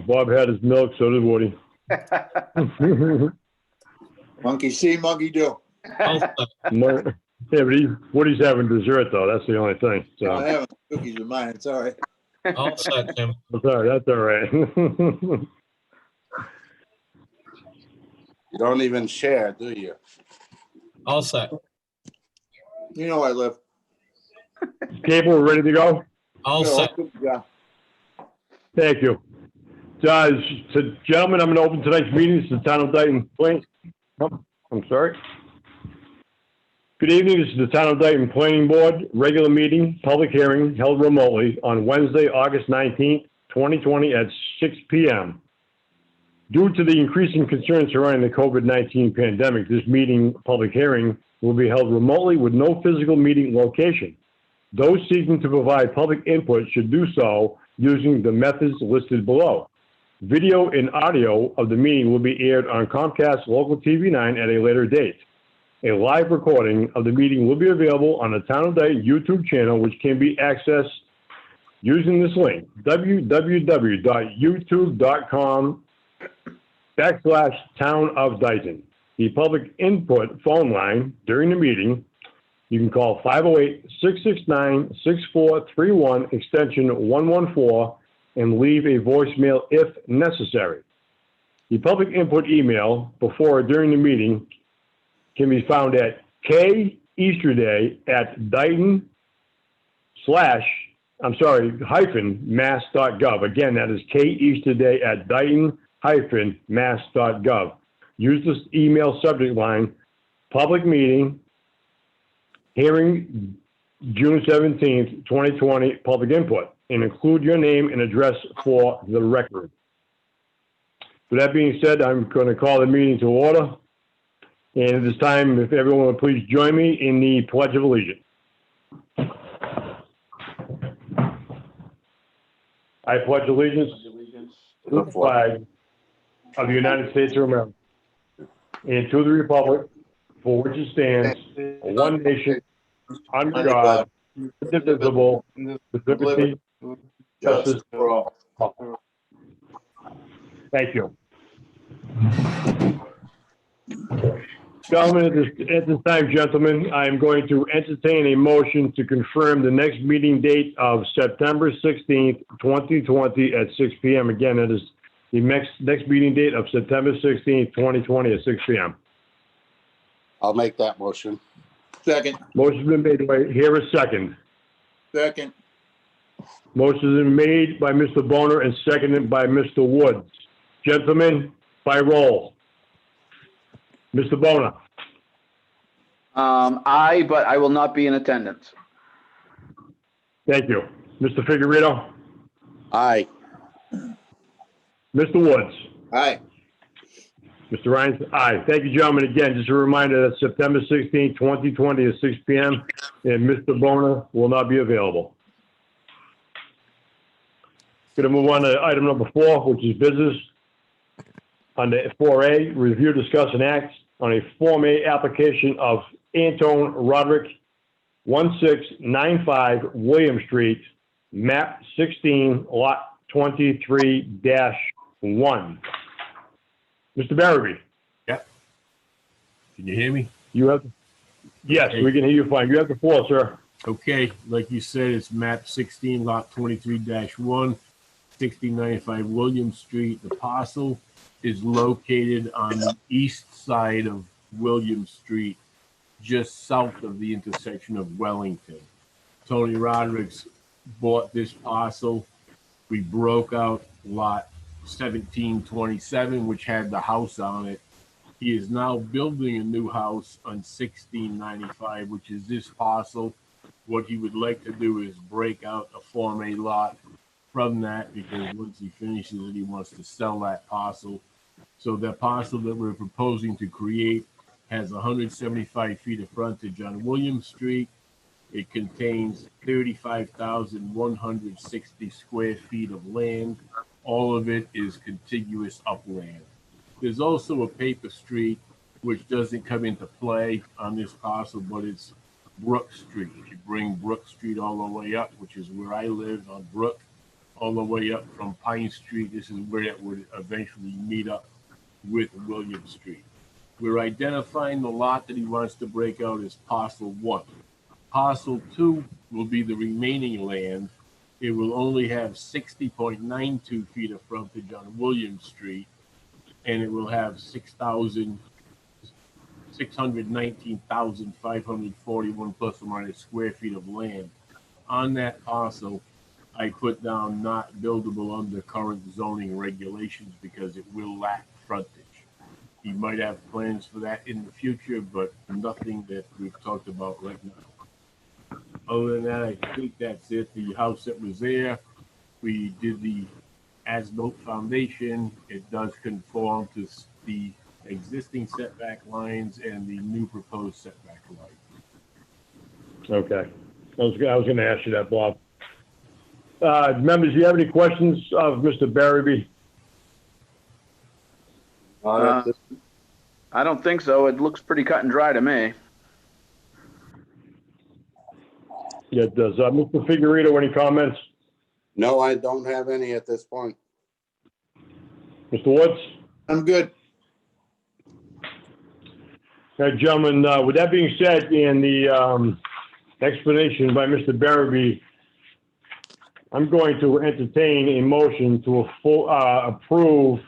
Bob had his milk, so did Woody. Monkey see, monkey do. Yeah, but Woody's having dessert, though. That's the only thing. So. I'm having cookies with mine. It's all right. I'll second him. That's all right. That's all right. You don't even share, do you? I'll second. You know I live. Cable, we're ready to go? I'll second. Yeah. Thank you. So, gentlemen, I'm going to open tonight's meeting. This is the Town of Dayton. I'm sorry. Good evening. This is the Town of Dayton Planning Board regular meeting, public hearing held remotely on Wednesday, August 19th, 2020 at 6 p.m. Due to the increasing concerns surrounding the COVID-19 pandemic, this meeting, public hearing, will be held remotely with no physical meeting location. Those seeking to provide public input should do so using the methods listed below. Video and audio of the meeting will be aired on Comcast Local TV 9 at a later date. A live recording of the meeting will be available on the Town of Dayton YouTube channel, which can be accessed using this link, www.youtube.com/Town of Dayton. The public input phone line during the meeting, you can call 508-669-6431, extension 114, and leave a voicemail if necessary. The public input email before or during the meeting can be found at Dayton-mass.gov. Again, that is Dayton-mass.gov. Use this email subject line, public meeting, hearing June 17th, 2020, public input, and include your name and address for the record. With that being said, I'm going to call the meeting to order. And at this time, if everyone would please join me in the Pledge of Allegiance. I pledge allegiance to the flag of the United States of America and to the republic for which it stands, one nation, under God, indivisible, with liberty, justice for all. Thank you. Gentlemen, at this time, gentlemen, I am going to entertain a motion to confirm the next meeting date of September 16th, 2020 at 6 p.m. Again, that is the next meeting date of September 16th, 2020 at 6 p.m. I'll make that motion. Second. Motion's been made. Do I hear a second? Second. Motion's been made by Mr. Boner and seconded by Mr. Woods. Gentlemen, by roll. Mr. Boner. Aye, but I will not be in attendance. Thank you. Mr. Figueredo. Aye. Mr. Woods. Aye. Mr. Ryan. Aye. Thank you, gentlemen. Again, just a reminder that September 16, 2020 at 6 p.m. and Mr. Boner will not be available. Going to move on to item number 4, which is business. Under 4A, review, discuss, and act on a Form A application of Antone Roderick, 1695 William Street, map 16, lot 23-1. Mr. Barrowby. Yep. Can you hear me? You have, yes, Okay. We can hear you fine. You have the floor, sir. Okay, like you said, it's map 16, lot 23-1, 1695 William Street. The parcel is located on the east side of William Street, just south of the intersection of Wellington. Tony Roderick's bought this parcel. We broke out lot 1727, which had the house on it. He is now building a new house on 1695, which is this parcel. What he would like to do is break out a Form A lot from that, because once he finishes it, he wants to sell that parcel. So the parcel that we're proposing to create has 175 feet of frontage on William Street. It contains 35,160 square feet of land. All of it is contiguous upland. There's also a paper street, which doesn't come into play on this parcel, but it's Brook Street. If you bring Brook Street all the way up, which is where I live on Brook, all the way up from Pine Street. This is where it would eventually meet up with William Street. We're identifying the lot that he wants to break out as parcel 1. Parcel 2 will be the remaining land. It will only have 60.92 feet of frontage on William Street, and it will have 619,541 plus or minus square feet of land. On that parcel, I put down not buildable under current zoning regulations because it will lack frontage. He might have plans for that in the future, but nothing that we've talked about right now. Other than that, I think that's it. The house that was there, we did the as-built foundation. It does conform to the existing setback lines and the new proposed setback line. Okay. I was going to ask you that, Bob. Members, do you have any questions of Mr. Barrowby? I don't think so. It looks pretty cut and dry to me. Yeah, it does. Mr. Figueredo, any comments? No, I don't have any at this point. Mr. Woods? I'm good. All right, gentlemen, with that being said, in the explanation by Mr. Barrowby, I'm going to entertain a motion to approve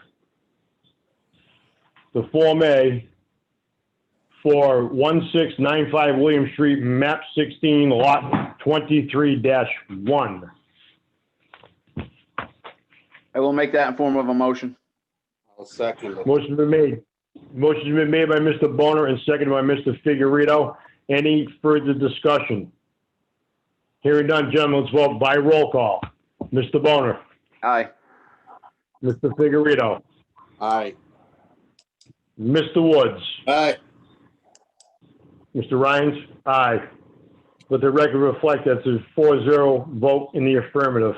the Form A for 1695 William Street, map 16, lot 23-1. I will make that in form of a motion. I'll second it. Motion's been made. Motion's been made by Mr. Boner and seconded by Mr. Figueredo. Any further discussion? Hearing none, gentlemen, let's vote by roll call. Mr. Boner, Aye. Mr. Figueredo, Aye. Mr. Woods, Aye. Mr. Rhines, aye. Let the record reflect that's a 4-0 vote in the affirmative.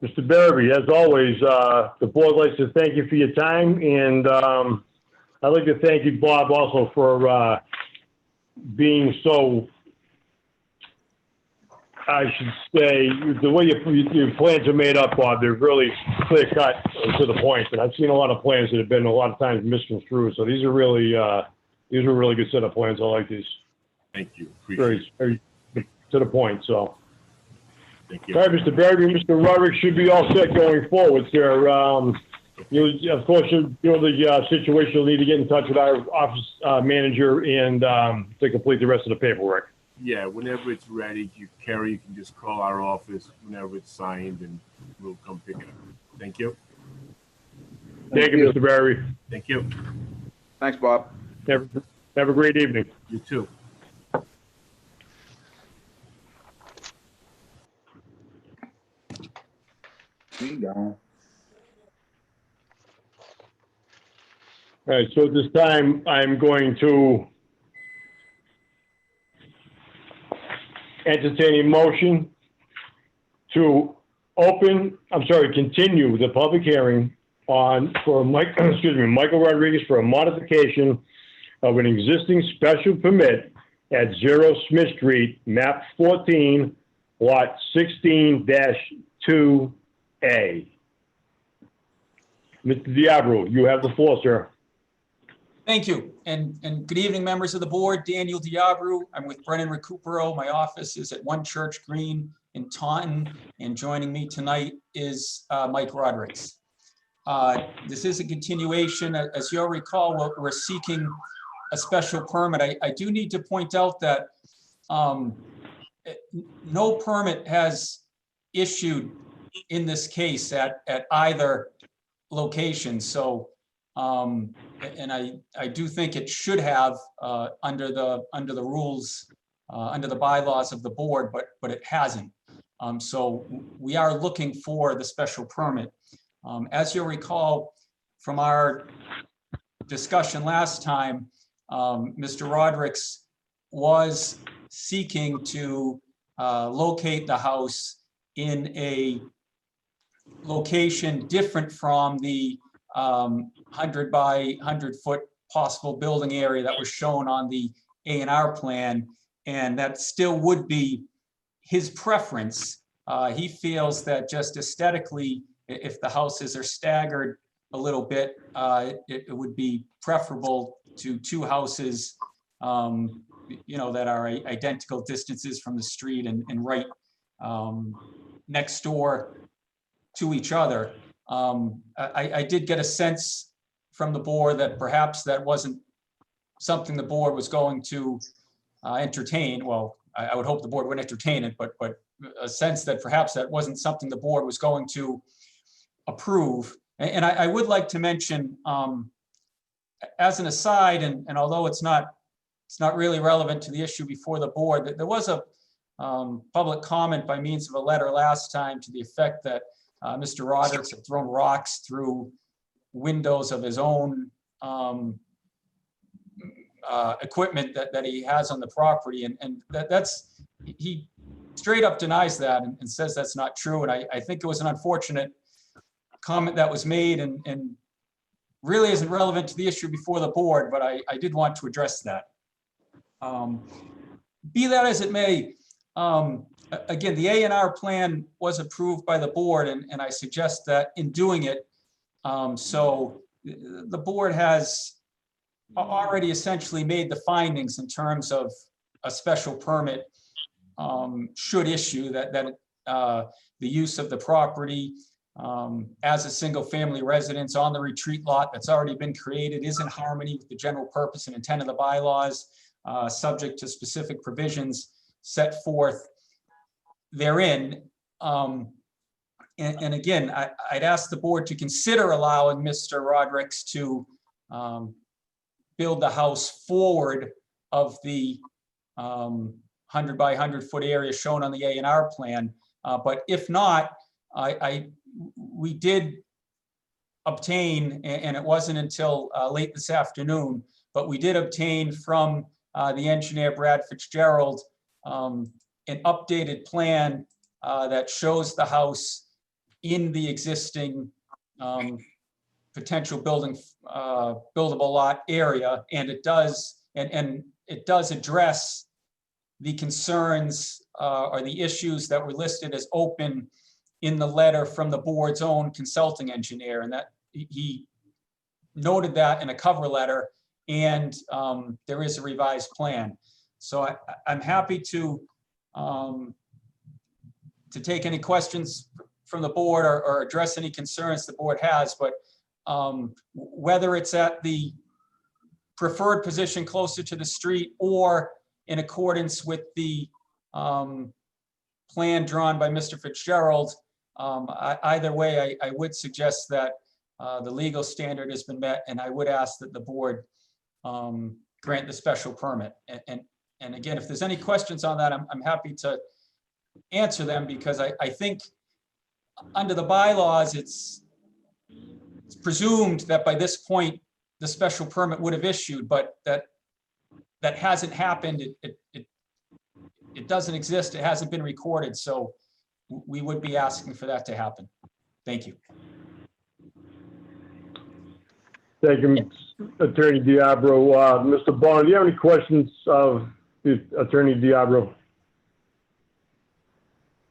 Mr. Barrowby, as always, the board likes to thank you for your time, and I'd like to thank you, Bob, also for being so, I should say, the way your plans are made up, Bob, they're really clear cut to the point. And I've seen a lot of plans that have been a lot of times misconstrued. So these are really good set of plans. I like these. Thank you. Appreciate Very to the point. So, Thank all right, Mr. Barrowby, Mr. Roderick should be all set going forward, sir. You, of course, the situation, you'll need to get in touch with our office manager and to complete the rest of the paperwork. Yeah, whenever it's ready, Kerry, you can just call our office whenever it's signed and we'll come pick it up. Thank you. Thank you, Mr. Barrowby. Thank you. Thanks, Bob. Have a great evening. You too. Go. All right, so at this time, I'm going to entertain a motion to continue the public hearing for Michael Rodriguez for a modification of an existing special permit at 0 Smith Street, map 14, lot 16-2A. Mr. Diablo, you have the floor, sir. Thank you, and good evening, members of the board. Daniel Diabru. I'm with Brennan Recupero. My office is at 1 Church Green in Taunton, and joining me tonight is Mike Rodriguez. This is a continuation. As you'll recall, we're seeking a special permit. I do need to point out that no permit has issued in this case at either location. So, and I do think it should have under the rules, under the bylaws of the board, but it hasn't. So we are looking for the special permit. As you'll recall from our discussion last time, Mr. Rodriguez was seeking to locate the house in a location different from the 100 by 100 foot possible building area that was shown on the A&R plan, and that still would be his preference. He feels that just aesthetically, if the houses are staggered a little bit, it would be preferable to two houses, that are identical distances from the street and right next door to each other. I did get a sense from the board that perhaps that wasn't something the board was going to entertain. Well, I would hope the board would entertain it, but a sense that perhaps that wasn't something the board was going to approve. And I would like to mention, as an aside, and although it's not really relevant to the issue before the board, that there was a public comment by means of a letter last time to the effect that Mr. Rodericks had thrown rocks through windows of his own equipment that he has on the property, and he straight up denies that and says that's not true. And I think it was an unfortunate comment that was made and really isn't relevant to the issue before the board, but I did want to address that. Be that as it may, again, the A&R plan was approved by the board, and I suggest that in doing it, so the board has already essentially made the findings in terms of a special permit should issue that the use of the property as a single family residence on the retreat lot that's already been created is in harmony with the general purpose and intent of the bylaws, subject to specific provisions set forth therein. And again, I'd ask the board to consider allowing Mr. Rodericks to build the house forward of the 100 by 100 foot area shown on the A&R plan. But if not, we did obtain, and it wasn't until late this afternoon, but we did obtain from the engineer Brad Fitzgerald an updated plan that shows the house in the existing potential buildable lot area, and it does address the concerns or the issues that were listed as open in the letter from the board's own consulting engineer, and that he noted that in a cover letter, and there is a revised plan. So I'm happy to take any questions from the board or address any concerns the board has, but whether it's at the preferred position closer to the street or in accordance with the plan drawn by Mr. Fitzgerald, either way, I would suggest that the legal standard has been met, and I would ask that the board grant the special permit. And again, if there's any questions on that, I'm happy to answer them, because I think under the bylaws, it's presumed that by this point, the special permit would have issued, but that hasn't happened. It doesn't exist. It hasn't been recorded. So we would be asking for that to happen. Thank you. Thank you, Attorney Diabro. Mr. Bonner, do you have any questions of Attorney Diabro?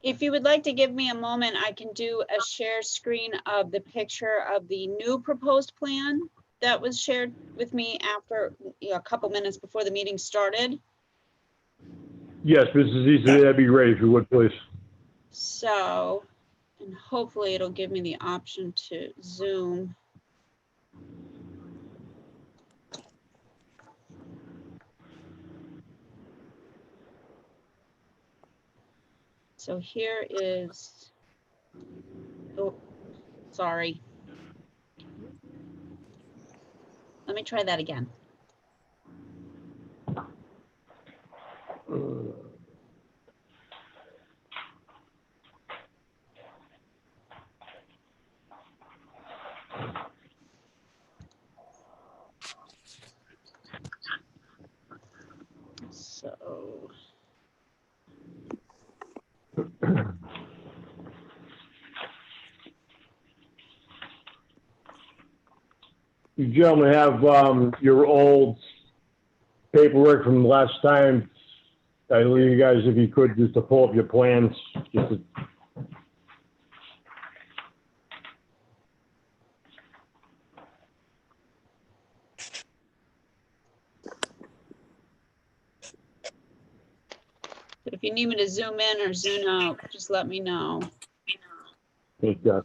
If you would like to give me a moment, I can do a share screen of the picture of the new proposed plan that was shared with me after a couple minutes before the meeting started. Yes, Mrs. Easley, that'd be great if you would, please. So, and hopefully it'll give me the option to zoom. So here is, oh, sorry. Let me try that again. So. You gentlemen have your old paperwork from last time. I leave you guys, if you could, just to pull up your plans, just to you need me to zoom in or zoom out, just let me know. Thanks, Josh.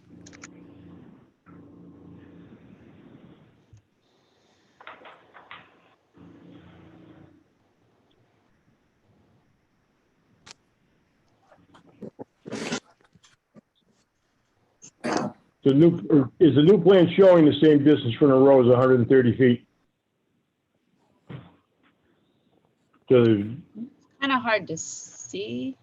Is the new plan showing the same distance from the road as 130 feet? So, Kind of hard to see.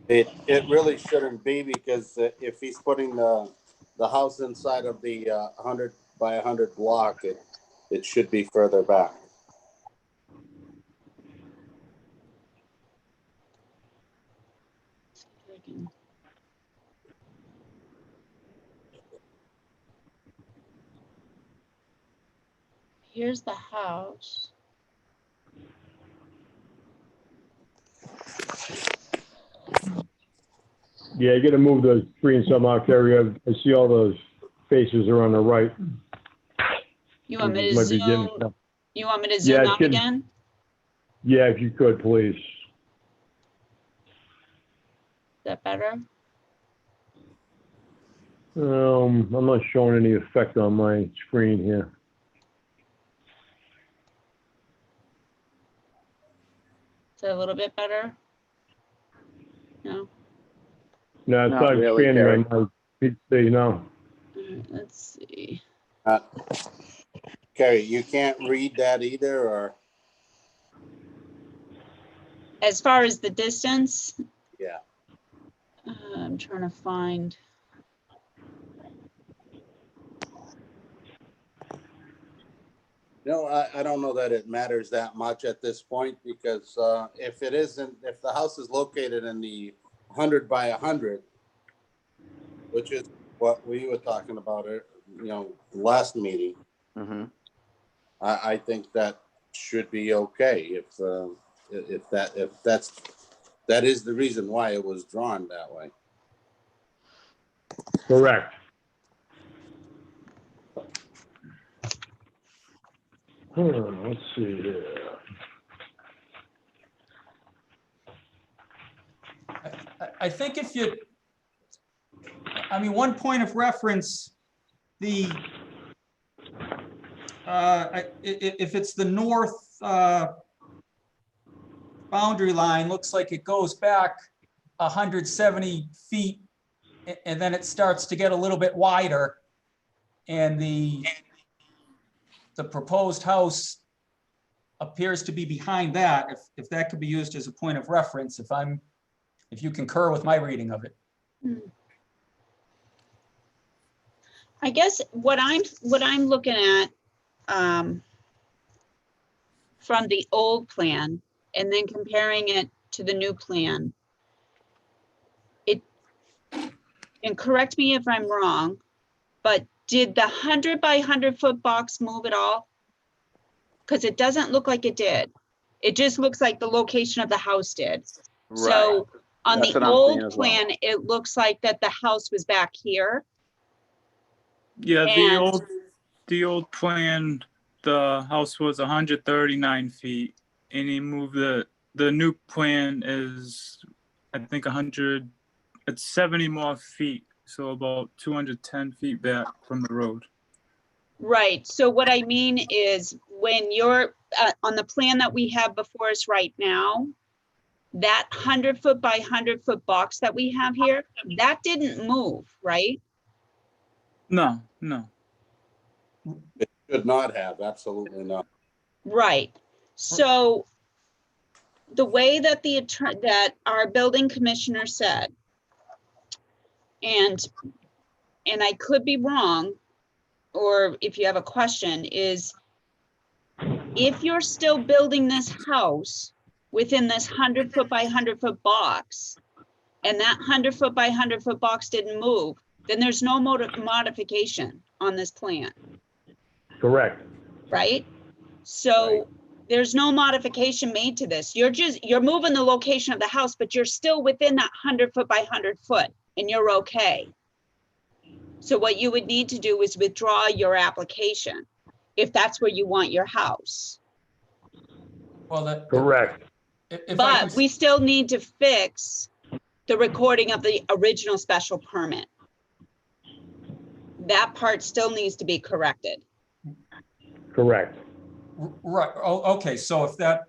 It really shouldn't be because if he's putting the house inside of the 100 by 100 block, it should be further back. Here's the house. yeah, you gotta move the screen somehow, Kerry. I see all those faces are on the right. You want me to Might be getting- zoom? You want me to Yeah, zoom it's out getting- again? Yeah, if you could, please. Is that better? I'm not showing any effect on my screen here. Is that a little bit better? No? No, it's Not not really, expanding Kerry. right now. See, no. All right, let's see. Kerry, you can't read that either, or As far as the distance, yeah. I'm trying to find. No, I don't know that it matters that much at this point because if the house is located in the 100 by 100, which is what we were talking about, last meeting, Mm-hmm. I think that should be okay if that is the reason why it was drawn that way. Correct. Let's see here. I think one point of reference, if it's the north boundary line, looks like it goes back 170 feet, and then it starts to get a little bit wider. And the proposed house appears to be behind that, if that could be used as a point of reference, if you concur with my reading of it. I guess what I'm looking at from the old plan and then comparing it to the new plan. And correct me if I'm wrong, but did the 100 by 100 foot box move at all? Because it doesn't look like it did. It just looks like the location of the house did. So on That's the what I'm seeing old as well. plan, it looks like that the house was back here. Yeah, And- the old plan, the house was 139 feet, and he moved the new plan is, I think, 100. It's 70 more feet, so about 210 feet back from the road. Right, so what I mean is when you're on the plan that we have before us right now, that 100 foot by 100 foot box that we have here, that didn't move, right? No. It should not have, absolutely not. Right, so the way that that our building commissioner said, and I could be wrong, or if you have a question, is if you're still building this house within this 100 foot by 100 foot box, and that 100 foot by 100 foot box didn't move, then there's no modification on this plan, Correct. right? So there's no modification made to this. You're moving the location of the house, but you're still within that 100 foot by 100 foot, and you're okay. So what you would need to do is withdraw your application if that's where you want your house. Well, Correct. If I But can- we still need to fix the recording of the original special permit. That part still needs to be corrected. Correct. Right, oh, okay, so if that,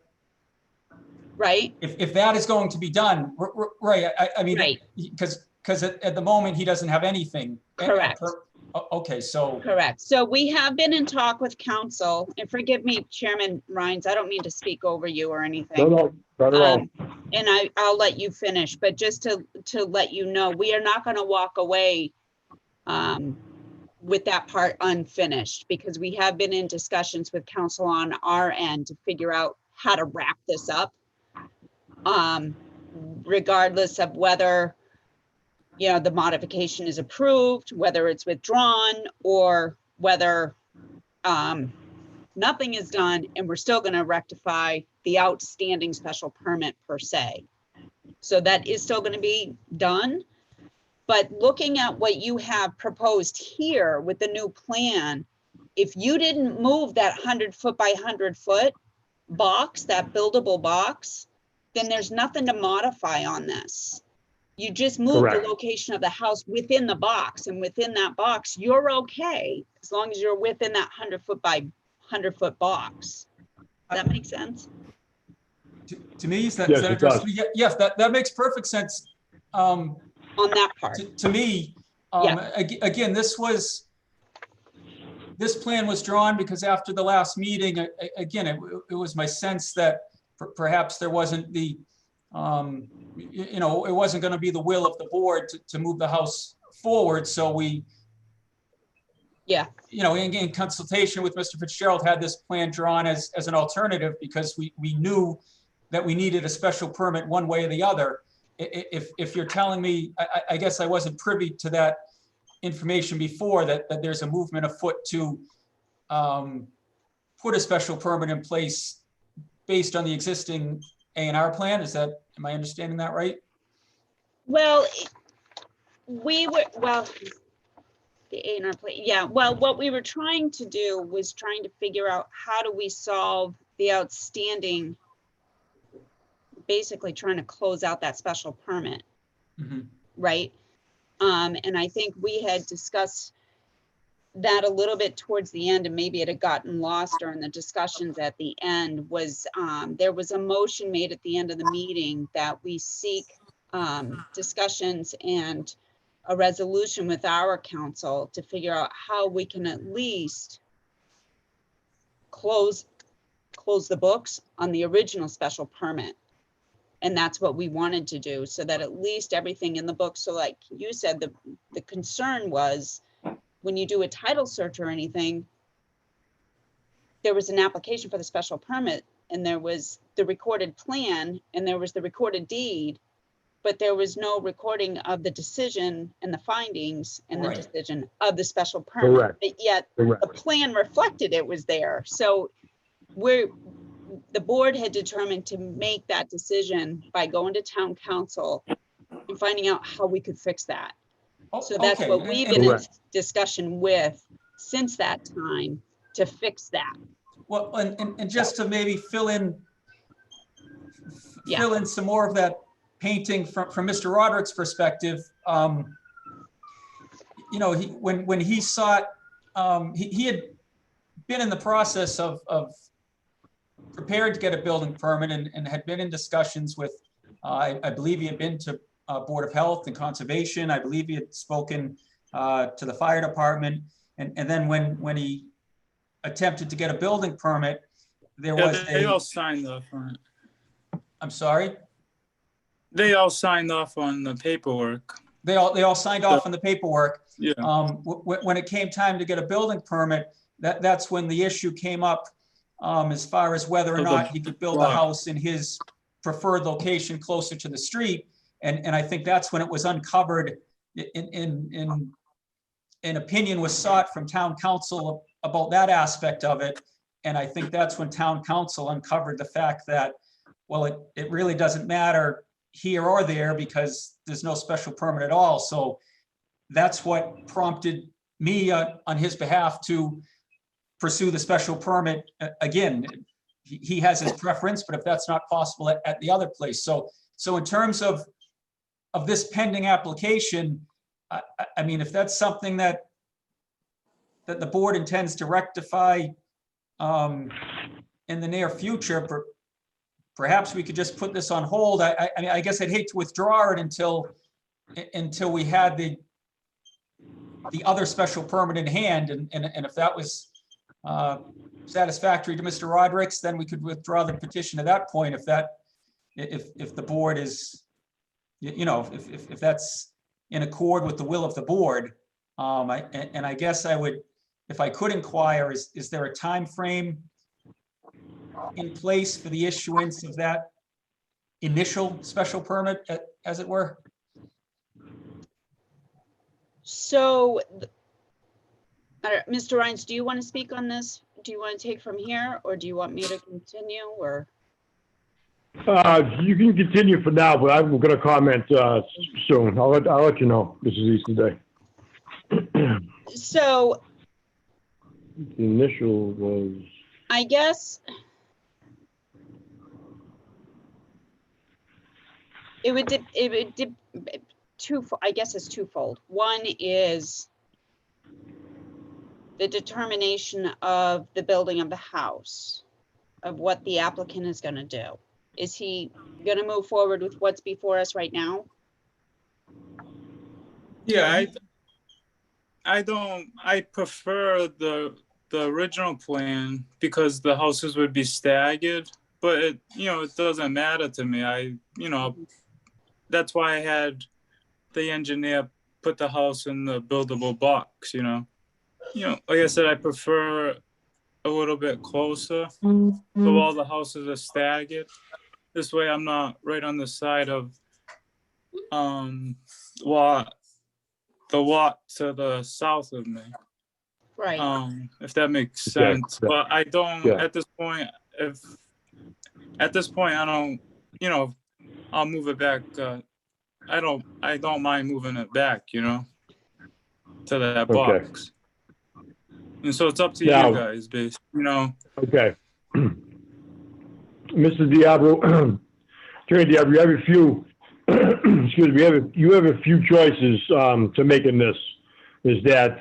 Right? if that is going to be done, right, I mean, Right. because at the moment, he doesn't have anything. Correct. Okay, so, Correct. So we have been in talk with council, and forgive me, Chairman Rhines, I don't mean to speak over you or anything. No, not at all. And I'll let you finish, but just to let you know, we are not gonna walk away with that part unfinished, because we have been in discussions with council on our end to figure out how to wrap this up. Regardless of whether, you know, the modification is approved, whether it's withdrawn, or whether nothing is done, and we're still gonna rectify the outstanding special permit per se. So that is still gonna be done. But looking at what you have proposed here with the new plan, if you didn't move that 100-foot by 100-foot box, that buildable box, then there's nothing to modify on this. You just move the Correct. location of the house within the box, and within that box, you're okay, as long as you're within that 100-foot by 100-foot box. Does that make sense? to me, is that Yes, it address? does. Yes, that makes perfect sense. On that part, To me, again, this plan was drawn because after the last meeting, again, it was my sense that perhaps there wasn't the, you know, it wasn't going to be the will of the board to move the house forward. So we, yeah, you know, in consultation with Mr. Fitzgerald, had this plan drawn as an alternative, because we knew that we needed a special permit one way or the other. If you're telling me, I guess I wasn't privy to that information before, that there's a movement afoot to put a special permit in place based on the existing A&R plan. Am I understanding that right? well, well, the A&R plan, yeah, well, what we were trying to do was trying to figure out how do we solve the outstanding, basically trying to close out that special permit, right? And I think we had discussed that a little bit towards the end, and maybe it had gotten lost during the discussions at the end, was there was a motion made at the end of the meeting that we seek discussions and a resolution with our council to figure out how we can at least close the books on the original special permit. And that's what we wanted to do, so that at least everything in the book. So like you said, the concern was when you do a title search or anything, there was an application for the special permit, and there was the recorded plan, and there was the recorded deed, but there was no recording of the decision and the findings and the Right. decision of the special permit. Correct. But yet Correct. the plan reflected it was there. So the board had determined to make that decision by going to town council and finding out how we could fix that. So that's Okay, what we've been in Correct. discussion with since that time to fix that. Well, and just to maybe fill in Yeah. some more of that painting from Mr. Roderick's perspective, you know, when he sought, he had been in the process of prepared to get a building permit, and had been in discussions with, I believe he had been to Board of Health and Conservation. I believe he had spoken to the fire department. And then when he attempted to get a building permit, there was They all signed off on it. I'm sorry? They all signed off on the paperwork. They all signed off on the paperwork. Yeah. When it came time to get a building permit, that's when the issue came up, as far as whether or Of the not he could build a block. house in his preferred location closer to the street. And I think that's when it was uncovered, an opinion was sought from town council about that aspect of it. And I think that's when town council uncovered the fact that, well, it really doesn't matter here or there, because there's no special permit at all. So that's what prompted me on his behalf to pursue the special permit. Again, he has his preference, but if that's not possible at the other place. So in terms of this pending application, I mean, if that's something that the board intends to rectify in the near future, perhaps we could just put this on hold. I mean, I guess I'd hate to withdraw it until we had the other special permit in hand, and if that was satisfactory to Mr. Rodericks, then we could withdraw the petition at that point. If the board is, if that's in accord with the will of the board, I guess I would, if I could inquire, is there a time frame in place for the issuance of that initial special permit, as it were? So, Mr. Rhines, do you want to speak on this? Do you want to take from here, or do you want me to continue, or? You can continue for now, but I'm going to comment soon. I'll let you know. This is Easter Day. So, The initial was, I guess it would I guess it's twofold. One is the determination of the building of the house, of what the applicant is going to do. Is he going to move forward with what's before us right now? Yeah, I prefer the original plan because the houses would be staggered, but it doesn't matter to me. That's why I had the engineer put the house in the buildable box, like I said, I prefer a little bit closer. So all the houses are staggered. This way I'm not right on the side of the lot to the south of me. Right. If that makes Okay. sense. But I don't at this point, I don't, I'll move it back. I don't mind moving it back, to that Okay. box. And so it's up to Now- you guys, basically, okay. Mr. Diablo, Attorney Diablo, you have a few, excuse me, you have a few choices to make in this. Is that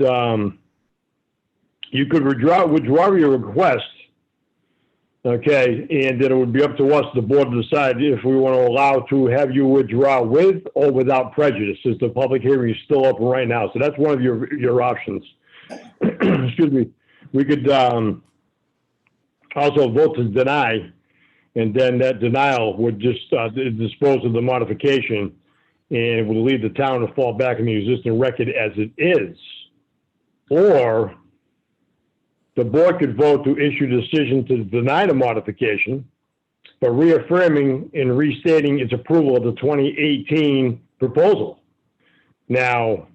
you could withdraw your request, okay, and then it would be up to us, the board, to decide if we want to allow to have you withdraw with or without prejudice, since the public hearing is still open right now. So that's one of your options. Excuse me. We could also vote to deny, and then that denial would just dispose of the modification and would leave the town to fall back on the existing record as it is. Or the board could vote to issue a decision to deny the modification, but reaffirming and restating its approval of the 2018 proposal. Now,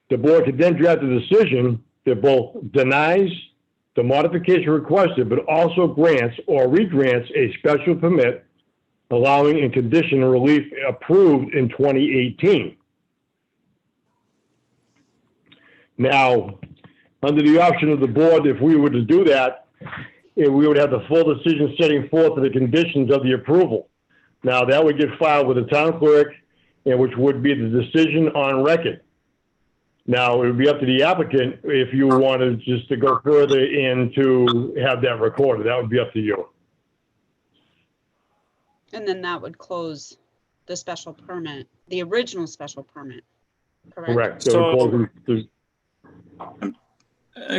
the board could then draft a decision that both denies the modification requested, but also grants or regrants a special permit allowing and conditional relief approved in 2018. Now, under the option of the board, if we were to do that, we would have the full decision setting forth the conditions of the approval. Now, that would get filed with the town clerk, and which would be the decision on record. Now, it would be up to the applicant if you wanted just to go further and to have that recorded. That would be up to you. And then that would close the special permit, the original special permit, correct? Correct. So-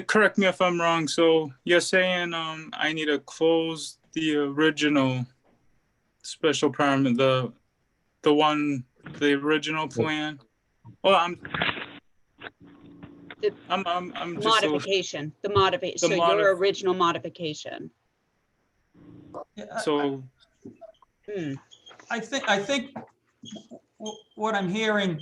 Correct me if I'm wrong. So you're saying I need to close the original special permit, the original plan? Well, I'm just Modification, so your original modification. so I think what I'm hearing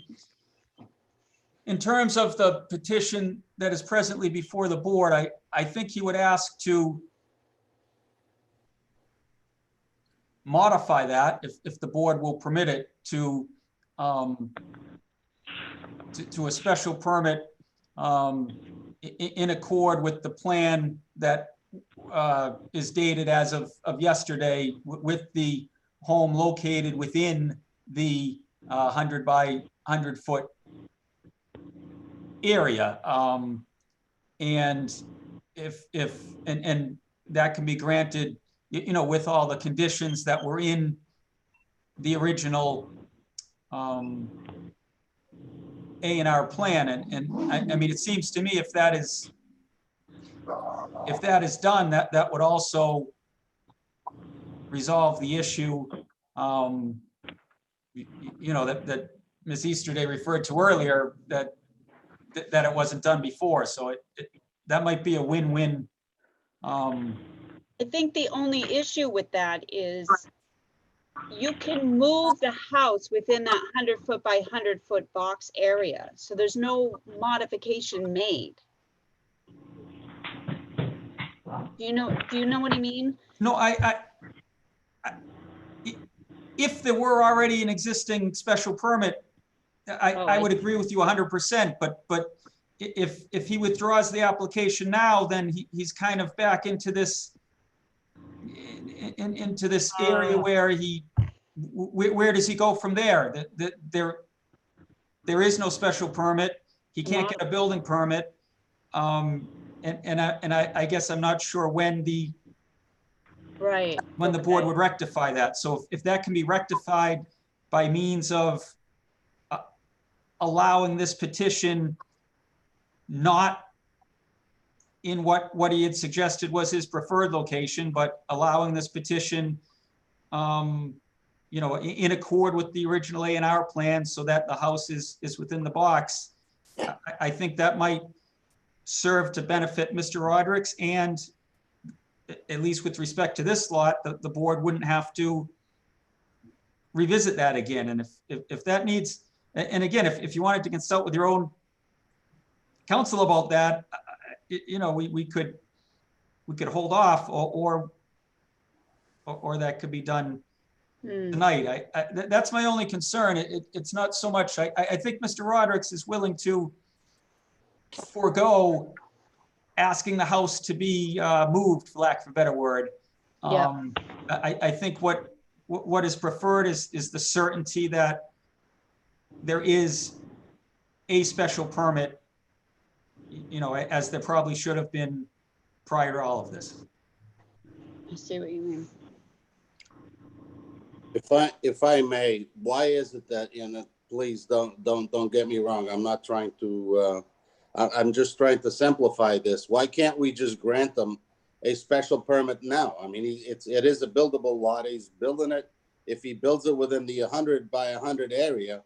in terms of the petition that is presently before the board, I think he would ask to modify that if the board will permit it to a special permit in accord with the plan that is dated as of yesterday with the home located within the 100 by 100 foot area. And and that can be granted, you know, with all the conditions that were in the original A&R plan. And I mean, it seems to me if that is done, that would also resolve the issue, you know, that Ms. Easterday referred to earlier, that it wasn't done before. So that might be a win-win. I think the only issue with that is you can move the house within that 100 foot by 100 foot box area. So there's no modification made. Do you know what I mean? No, if there were already an existing special permit, I would agree with you 100%, but if he withdraws the application now, then he's kind of back into this area where where does he go from there? There is no special permit. He can't get a building permit. And I guess I'm not sure when the board would rectify that. So if that can be rectified by means of allowing this petition not in what he had suggested was his preferred location, but allowing this petition, you know, in accord with the original A&R plan so that the house is within the box, I think that might serve to benefit Mr. Rodericks, and at least with respect to this lot, the board wouldn't have to revisit that again. And if that needs, and again, if you wanted to consult with your own counsel about that, you know, we could hold off, or that could be done tonight. That's my only concern. It's not so much, I think Mr. Rodericks is willing to forego asking the house to be moved, for lack of a better word. Yeah. I think what is preferred is the certainty that there is a special permit, you know, as there probably should have been prior to all of this. I see what you mean. If I may, why is it that, you know, please don't get me wrong. I'm not trying to, I'm just trying to simplify this. Why can't we just grant them a special permit now? I mean, it is a buildable lot. He's building it. If he builds it within the 100 by 100 area,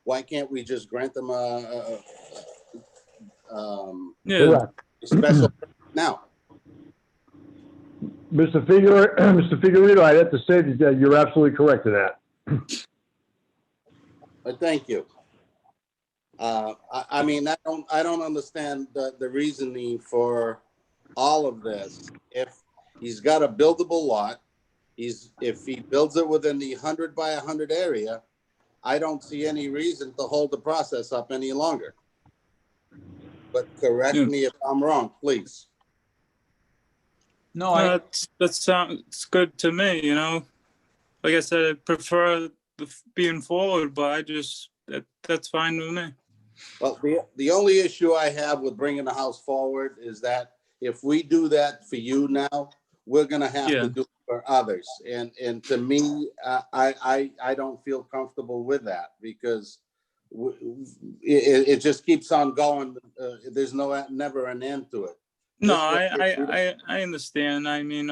why can't we just grant them a special permit now? Mr. Figurito, I have to say that you're absolutely correct in that. Thank you. I mean, I don't understand the reasoning for all of this. If he's got a buildable lot, if he builds it within the 100 by 100 area, I don't see any reason to hold the process up any longer. But correct me if I'm wrong, please. No, that sounds good to me, you know. Like I said, I prefer being forward, but that's fine with me. Well, the only issue I have with bringing the house forward is that if we do that for you now, we're gonna have to do it for others. And to me, I don't feel comfortable with that, because it just keeps on going. There's never an end to it. No, I understand. I mean,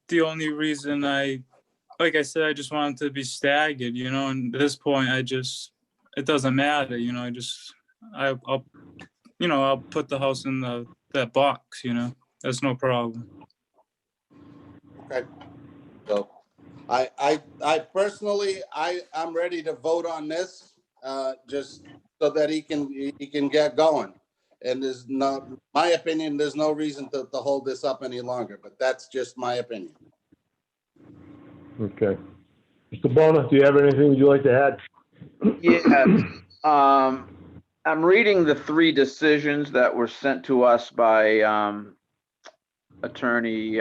the only reason like I said, I just want it to be staggered, you know, and at this point, it doesn't matter, you know, I'll put the house in that box, you know, that's no problem. Okay. So I personally, I'm ready to vote on this, just so that he can get going. And my opinion, there's no reason to hold this up any longer, but that's just my opinion. Okay. Mr. Bona, do you have anything you'd like to add? Yeah. I'm reading the 3 decisions that were sent to us by Attorney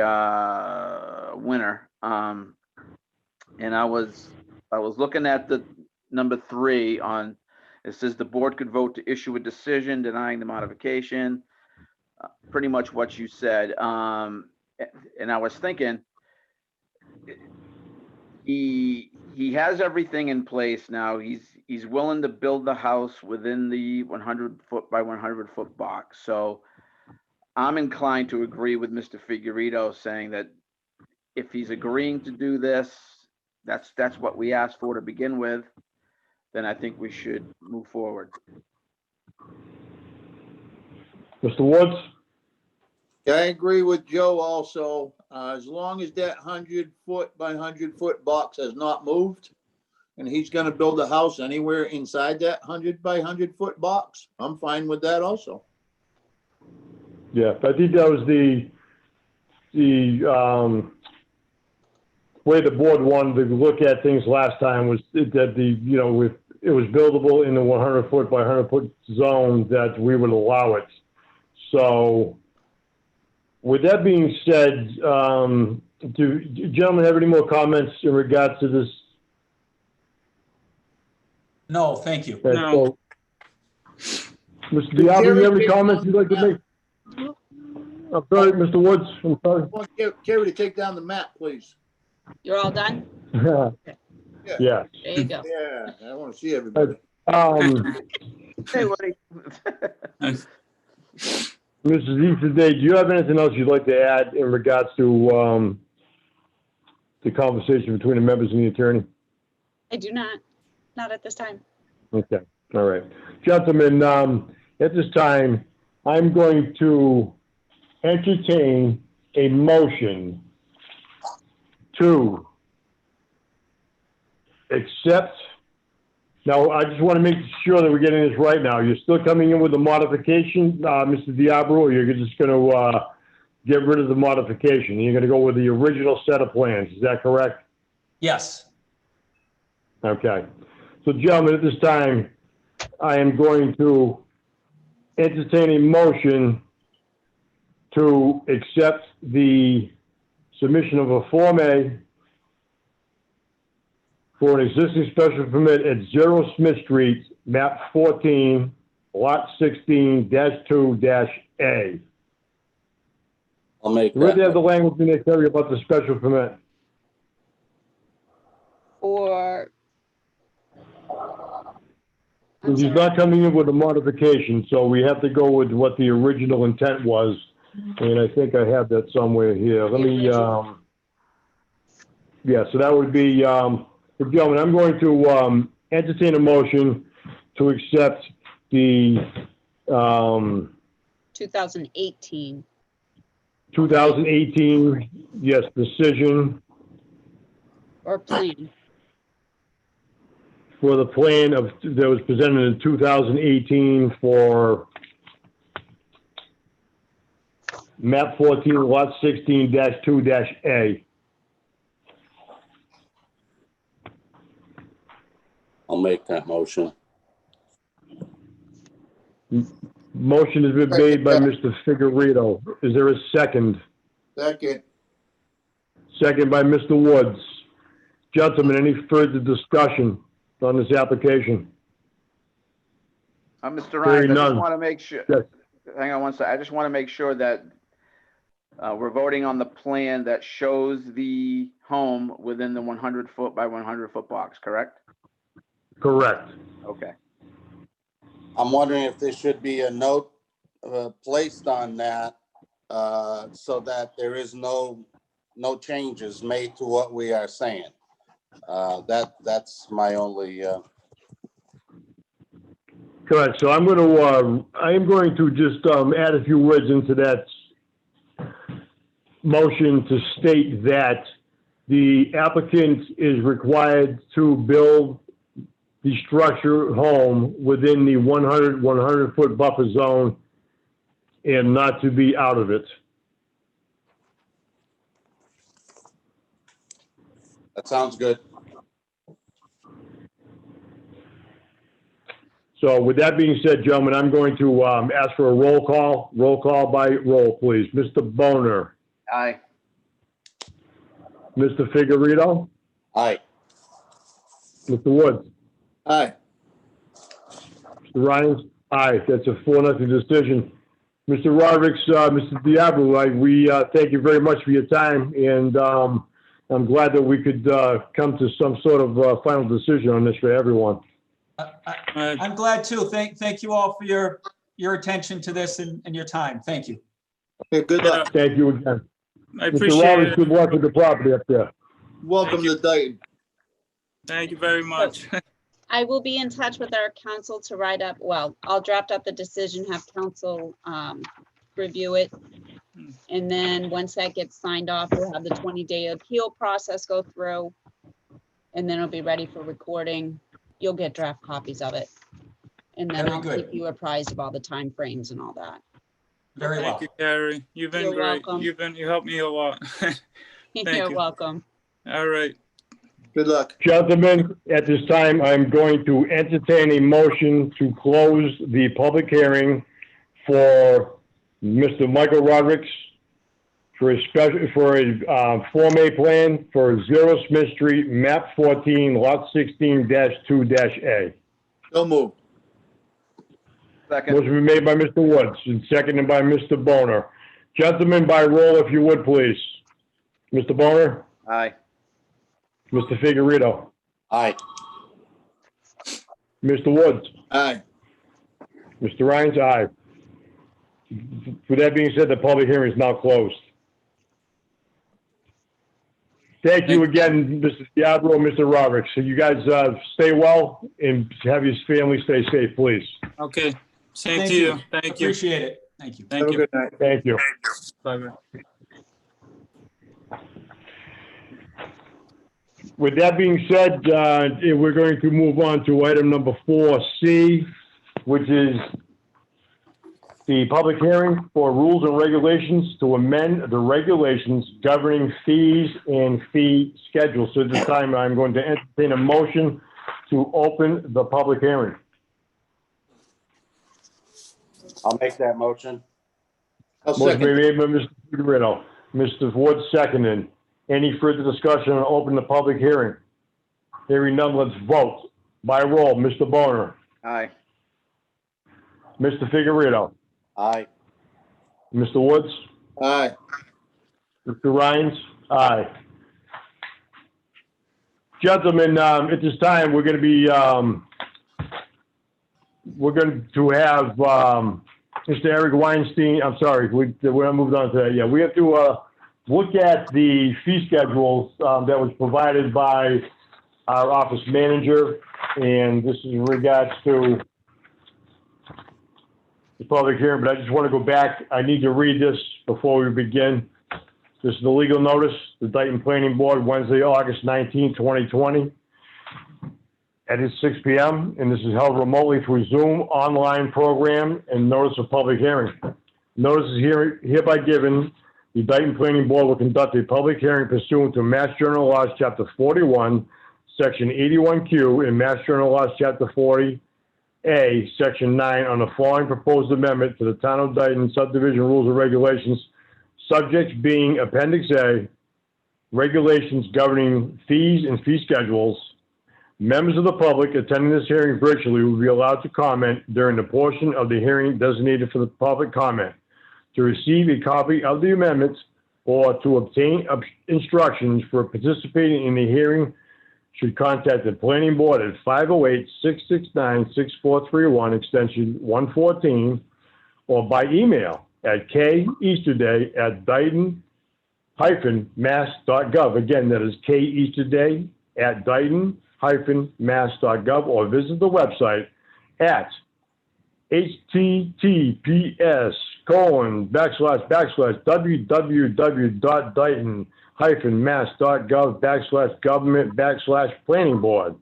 Winter. And I was looking at the number 3 on, it says the board could vote to issue a decision denying the modification. Pretty much what you said. And I was thinking, he has everything in place now. He's willing to build the house within the 100-foot by 100-foot box. So I'm inclined to agree with Mr. Figueredo saying that if he's agreeing to do this, that's what we asked for to begin with, then I think we should move forward. Mr. Woods? Yeah, I agree with Joe also. As long as that 100-foot by 100-foot box has not moved, and he's gonna build a house anywhere inside that 100 by 100-foot box, I'm fine with that also. Yeah, I think that was the way the board wanted to look at things last time, was that if it was buildable in the 100-foot by 100-foot zone, that we would allow it. So with that being said, do gentlemen have any more comments in regards to this? No, thank you. No. So, Mr. Diablo, you have any comments you'd like to make? I'm sorry, Mr. Woods, I'm sorry. I want Carrie to take down the map, please. You're all done? Yeah. There you go. Yeah, I want to see everybody. Hey, Woody. Mrs. Easterday, do you have anything else you'd like to add in regards to the conversation between the members and the attorney? I do not at this time. Okay, all right. Gentlemen, at this time, I'm going to entertain a motion to accept. Now, I just want to make sure that we're getting this right now. You're still coming in with a modification, Mr. Diablo, or you're just going to get rid of the modification? You're going to go with the original set of plans. Is that correct? Yes. Okay. So, gentlemen, at this time, I am going to entertain a motion to accept the submission of a Form A for an existing special permit at 0 Smith Street, map 14, lot 16-2-A. I'll make Where do you have the that. language in there, Terry, about the special permit? Or. I'm He's sorry. not coming in with a modification, so we have to go with what the original intent was. And I think I have that somewhere here. Let me, yeah, so that would be, gentlemen, I'm going to entertain a motion to accept the 2018. 2018, yes, decision Or plan. for the plan that was presented in 2018 for map 14, lot 16-2-A. I'll make that motion. Motion has been made by Mr. Figueredo. Is there a second? Second. Second by Mr. Woods. Gentlemen, any further discussion on this application? Mr. Hearing Ryan, I none. just want to make sure, Yes. hang on one second. I just want to make sure that we're voting on the plan that shows the home within the 100-foot by 100-foot box, correct? Correct. Okay. I'm wondering if there should be a note placed on that so that there is no changes made to what we are saying. That's my only. Correct. So I am going to just add a few words into that motion to state that the applicant is required to build the structure home within the 100-foot buffer zone and not to be out of it. That sounds good. So with that being said, gentlemen, I'm going to ask for a roll call. Roll call by roll, please. Mr. Boner, Aye. Mr. Figueredo, Aye. Mr. Woods, Aye. Mr. Rhines. Aye, that's a 4-0 decision. Mr. Rodericks, Mr. Diablo, we thank you very much for your time, and I'm glad that we could come to some sort of final decision on this for everyone. I'm glad too. Thank you all for your attention to this and your time. Thank you. Okay, good luck. Thank you again. I Mr. appreciate Rodericks, it. good luck with the property up there. Welcome to Dayton. Thank you very much. I will be in touch with our council to write up, well, I'll draft up the decision, have council review it. And then once that gets signed off, we'll have the 20-day appeal process go through. And then it'll be ready for recording. You'll get draft copies of it. And then Very I'll good. keep you apprised of all the timeframes and all that. Very well. Thank you, Carrie. You've been You're great. welcome. You helped me a lot. You're you. welcome. All right. Good luck. Gentlemen, at this time, I'm going to entertain a motion to close the public hearing for Mr. Michael Rodericks for a Form A plan for 0 Smith Street, map 14, lot 16-2-A. So move. Second. Motion been made by Mr. Woods and seconded by Mr. Boner. Gentlemen, by roll, if you would, please. Mr. Boner, Aye. Mr. Figueredo, Aye. Mr. Woods, Aye. Mr. Rhines, aye. With that being said, the public hearing is now closed. Thank you again, Mr. Diablo, Mr. Rodericks. So you guys stay well and have your family stay safe, please. Okay. Same Thank to you. you. Thank you. Appreciate it. Thank you. Have Thank a you. good night. Thank you. Bye-bye. With that being said, we're going to move on to item number 4C, which is the public hearing for rules and regulations to amend the regulations governing fees and fee schedules. So at this time, I'm going to entertain a motion to open the public hearing. I'll make that motion. I'll Motion second. made by Mr. Figueredo. Mr. Woods seconded. Any further discussion on open the public hearing? Hearing none, let's vote. By roll, Mr. Boner, Aye. Mr. Figueredo, Aye. Mr. Woods, Aye. Mr. Rhines, aye. Gentlemen, at this time, we're going to be, we're going to have Mr. Eric Weinstein, I'm sorry, we're not moved on to that yet. We have to look at the fee schedules that was provided by our office manager, and this is in regards to the public hearing, but I just want to go back. I need to read this before we begin. This is the legal notice, the Dayton Planning Board, Wednesday, August 19, 2020. At 6 p.m., and this is held remotely through Zoom online program and notice of public hearing. Notice is hereby given. The Dayton Planning Board will conduct a public hearing pursuant to Mass General Laws, Chapter 41, Section 81Q, and Mass General Laws, Chapter 40A, Section 9, on the following proposed amendment to the Town of Dayton Subdivision Rules and Regulations, subjects being Appendix A, regulations governing fees and fee schedules. Members of the public attending this hearing virtually will be allowed to comment during the portion of the hearing designated for the public comment. To receive a copy of the amendments or to obtain instructions for participating in the hearing should contact the planning board at 508-669-6431, extension 114, or by email at keasterday@dayton-mass.gov. Again, that is keasterday@dayton-mass.gov, or visit the website at https://www.dayton-mass.gov/government/planning board.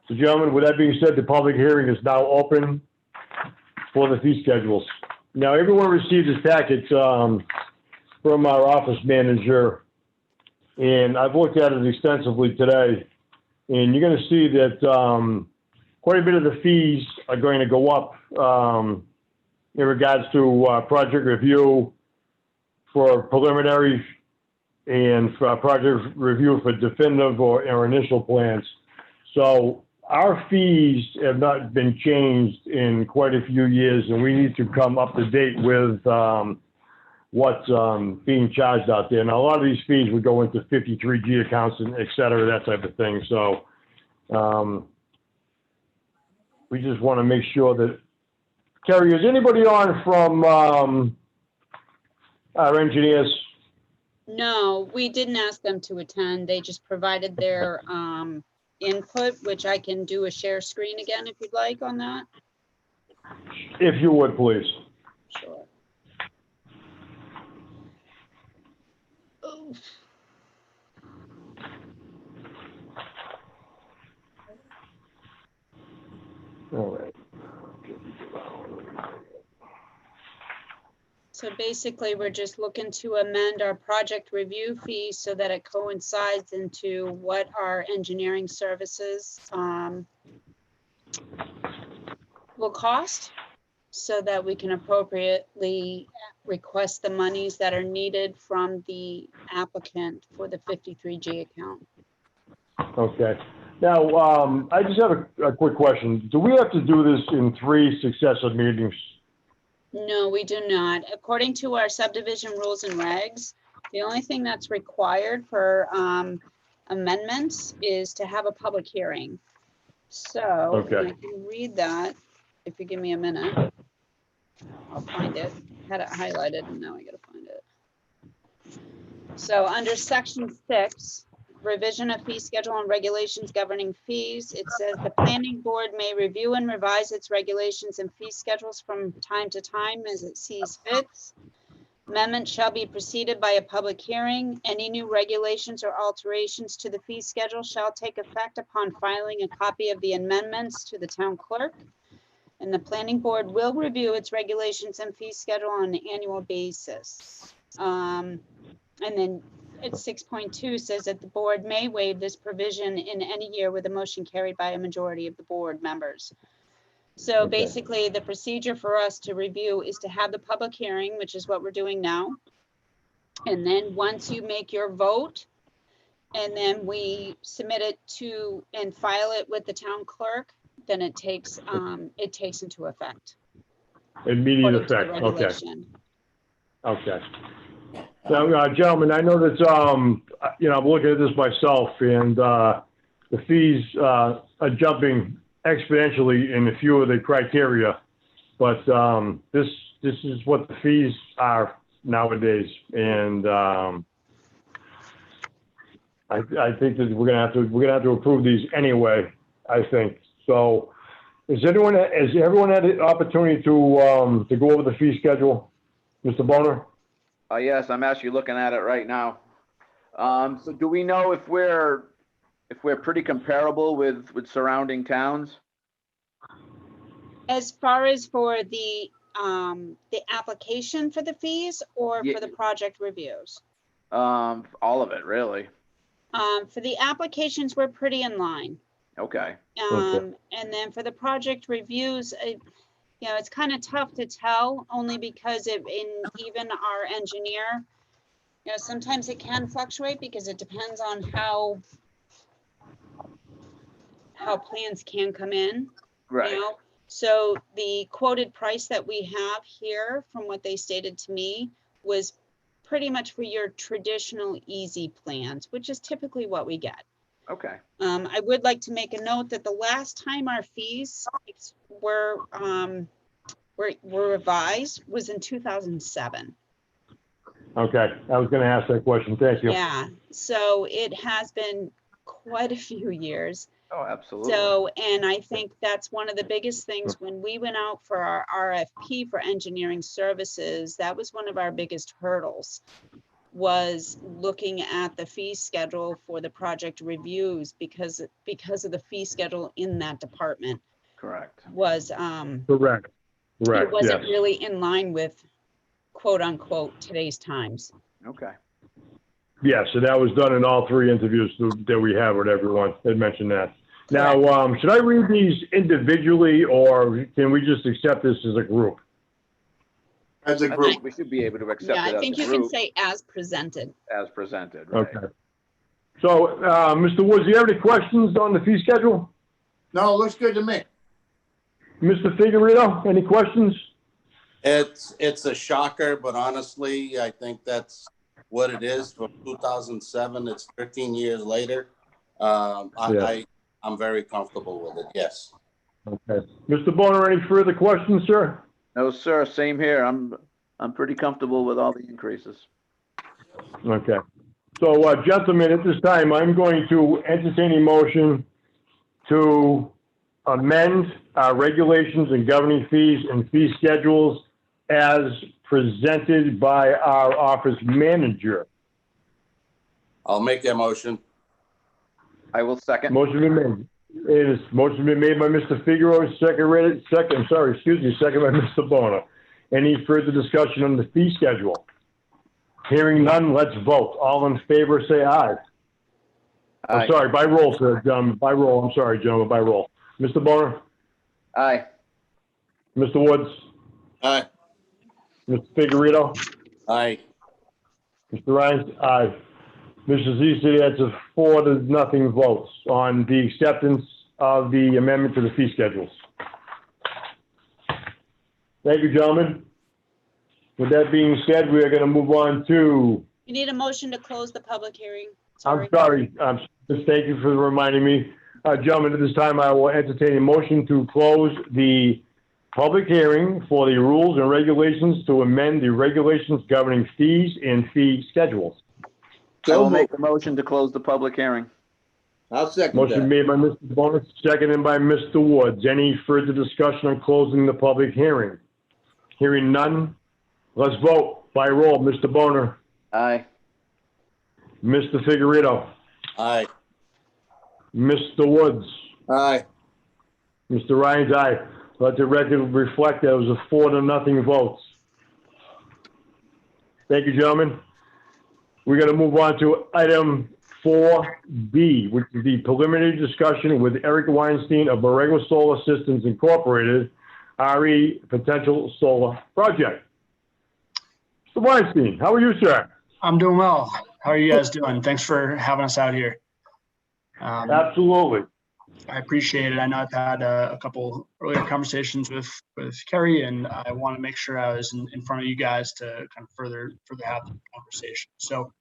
So gentlemen, with that being said, the public hearing is now open for the fee schedules. Now, everyone received this package from our office manager, and I've looked at it extensively today, and you're going to see that quite a bit of the fees are going to go up in regards to project review, for preliminary and for project review for definitive or initial plans. So our fees have not been changed in quite a few years, and we need to come up to date with what's being charged out there. Now, a lot of these fees would go into 53G accounts and et cetera, that type of thing. So we just want to make sure that, Kerry, is anybody on from our engineers? No, we didn't ask them to attend. They just provided their input, which I can do a share screen again if you'd like on that. If you would, please. Sure. Oh. All right. So basically, we're just looking to amend our project review fee so that it coincides into what our engineering services will cost, so that we can appropriately request the monies that are needed from the applicant for the 53G account. Okay. Now, I just have a quick question. Do we have to do this in 3 successive meetings? No, we do not. According to our subdivision rules and regs, the only thing that's required for amendments is to have a public hearing. So Okay. I can read that if you give me a minute. I'll find it. Had it highlighted and now I gotta find it. So under section 6, revision of fee schedule and regulations governing fees, it says the planning board may review and revise its regulations and fee schedules from time to time as it sees fit. Amendment shall be preceded by a public hearing. Any new regulations or alterations to the fee schedule shall take effect upon filing a copy of the amendments to the town clerk. And the planning board will review its regulations and fee schedule on an annual basis. And then at 6.2 says that the board may waive this provision in any year with a motion carried by a majority of the board members. So Okay. basically, the procedure for us to review is to have the public hearing, which is what we're doing now. And then once you make your vote, and then we submit it to and file it with the town clerk, then it takes into effect. Immediate according to the effect, okay. regulation. Okay. Now, gentlemen, I know that, you know, I'm looking at this myself, and the fees are jumping exponentially in a few of the criteria, but this is what the fees are nowadays, and I think that we're gonna have to approve these anyway, I think. So, has everyone had the opportunity to go over the fee schedule, Mr. Boner? Yes, I'm actually looking at it right now. So do we know if we're pretty comparable with surrounding towns? As far as for the application for the fees or Yeah. for the project reviews? All of it, really. For the applications, we're pretty in line. Okay. Okay. And then for the project reviews, you know, it's kind of tough to tell only because even our engineer, you know, sometimes it can fluctuate because it depends on how plans can come in. Right. You know? So the quoted price that we have here, from what they stated to me, was pretty much for your traditional easy plans, which is typically what we get. Okay. I would like to make a note that the last time our fees were revised was in 2007. Okay, I was gonna ask that question, thank you. Yeah, so it has been quite a few years. Oh, absolutely. So, and I think that's one of the biggest things when we went out for our RFP for engineering services, that was one of our biggest hurdles, was looking at the fee schedule for the project reviews because of the fee schedule in that department Correct. was, Correct, it correct, wasn't yes. really in line with quote unquote today's times. Okay. Yeah, so that was done in all 3 interviews that we have with everyone, they mentioned that. Now, should I read these individually, or can we just accept this as a group? As a I group. think we should be able to accept Yeah, it I as think a you can group say as presented. as presented, right? Okay. So, Mr. Woods, do you have any questions on the fee schedule? No, it looks good to me. Mr. Figueredo, any questions? It's a shocker, but honestly, I think that's what it is. From 2007, it's 13 years later. I'm very comfortable with it, yes. Okay. Mr. Bonner, any further questions, sir? No, sir, same here. I'm pretty comfortable with all the increases. Okay. So, gentlemen, at this time, I'm going to entertain a motion to amend our regulations and governing fees and fee schedules as presented by our office manager. I'll make that motion. I will second. Motion been made. It is motion been made by Mr. Figueroa, second by Mr. Bonner. Any further discussion on the fee schedule? Hearing none, let's vote. All in favor, say aye. Aye. I'm sorry, by roll, sir, gentlemen, by roll. I'm sorry, gentlemen, by roll. Mr. Bonner, Aye. Mr. Woods, Aye. Mr. Figueredo, Aye. Mr. Rhines, aye. Mr. Zisi, that's a 4-0 votes on the acceptance of the amendment to the fee schedules. Thank you, gentlemen. With that being said, we are going to move on to, You need a motion to close the public hearing. I'm sorry, thank you for reminding me. Gentlemen, at this time, I will entertain a motion to close the public hearing for the rules and regulations to amend the regulations governing fees and fee schedules. I will So make moved. the motion to close the public hearing. I'll second Motion that. made by Mr. Bonner, seconded by Mr. Woods. Any further discussion on closing the public hearing? Hearing none, let's vote by roll. Mr. Bonner, Aye. Mr. Figueredo, Aye. Mr. Woods, Aye. Mr. Ryan's aye. Let the record reflect that it was a 4-0 votes. Thank you, gentlemen. We're going to move on to item 4B, which is the preliminary discussion with Eric Weinstein of Borrego Solar Systems Incorporated, RE Potential Solar Project. Mr. Weinstein, how are you, sir? I'm doing well. How are you guys doing? Thanks for having us out here. Absolutely. I appreciate it. I know I've had a couple earlier conversations with Kerry, and I want to make sure I was in front of you guys to kind of further have the conversation. So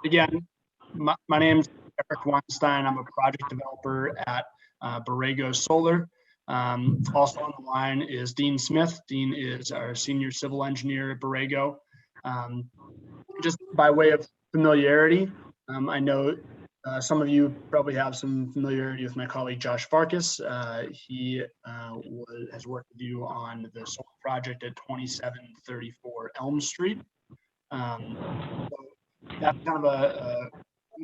again, my name's Eric Weinstein. I'm a project developer at Borrego Solar. Also on the line is Dean Smith. Dean is our senior civil engineer at Borrego. Just by way of familiarity, I know some of you probably have some familiarity with my colleague Josh Farkas. He has worked with you on the solar project at 2734 Elm Street. So that's kind of a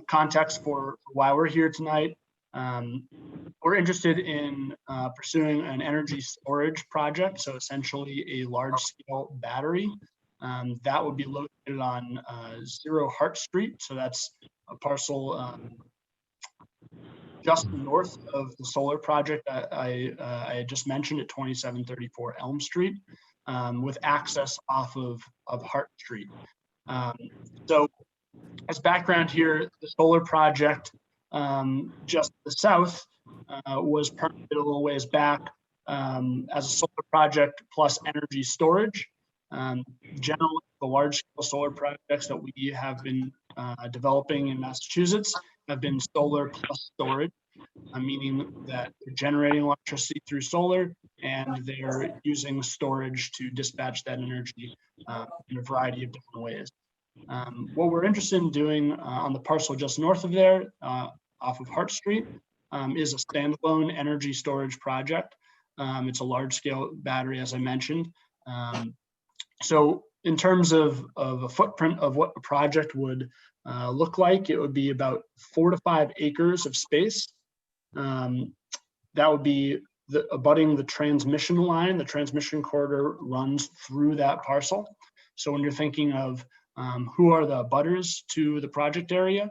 context for why we're here tonight. We're interested in pursuing an energy storage project, so essentially a large-scale battery that would be located on 0 Hart Street. So that's a parcel just north of the solar project that I just mentioned at 2734 Elm Street, with access off of Hart Street. So as background here, the solar project just to the south was permitted a little ways back as a solar project plus energy storage. Generally, the large-scale solar projects that we have been developing in Massachusetts have been solar plus storage, meaning that they're generating electricity through solar and they're using storage to dispatch that energy in a variety of different ways. What we're interested in doing on the parcel just north of there, off of Hart Street, is a standalone energy storage project. It's a large-scale battery, as I mentioned. So in terms of a footprint of what a project would look like, it would be about 4 to 5 acres of space. That would be abutting the transmission line. The transmission corridor runs through that parcel. So when you're thinking of who are the abutters to the project area,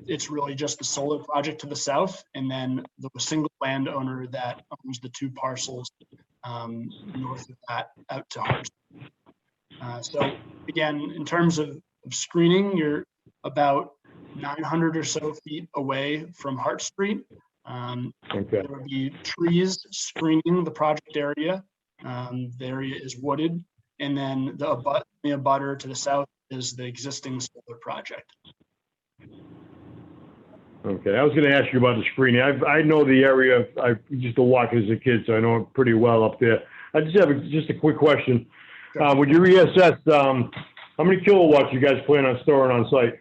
it's really just the solar project to the south, and then the single landowner that owns the 2 parcels north of that out to Hart. So again, in terms of screening, you're about 900 or so feet away from Hart Street. Okay. There would be trees screening the project area. The area is wooded, and then the abutter to the south is the existing solar project. Okay, I was gonna ask you about the screening. I know the area. I used to walk as a kid, so I know it pretty well up there. I just have just a quick question. Would you reassess, how many kilowatts you guys plan on storing on site?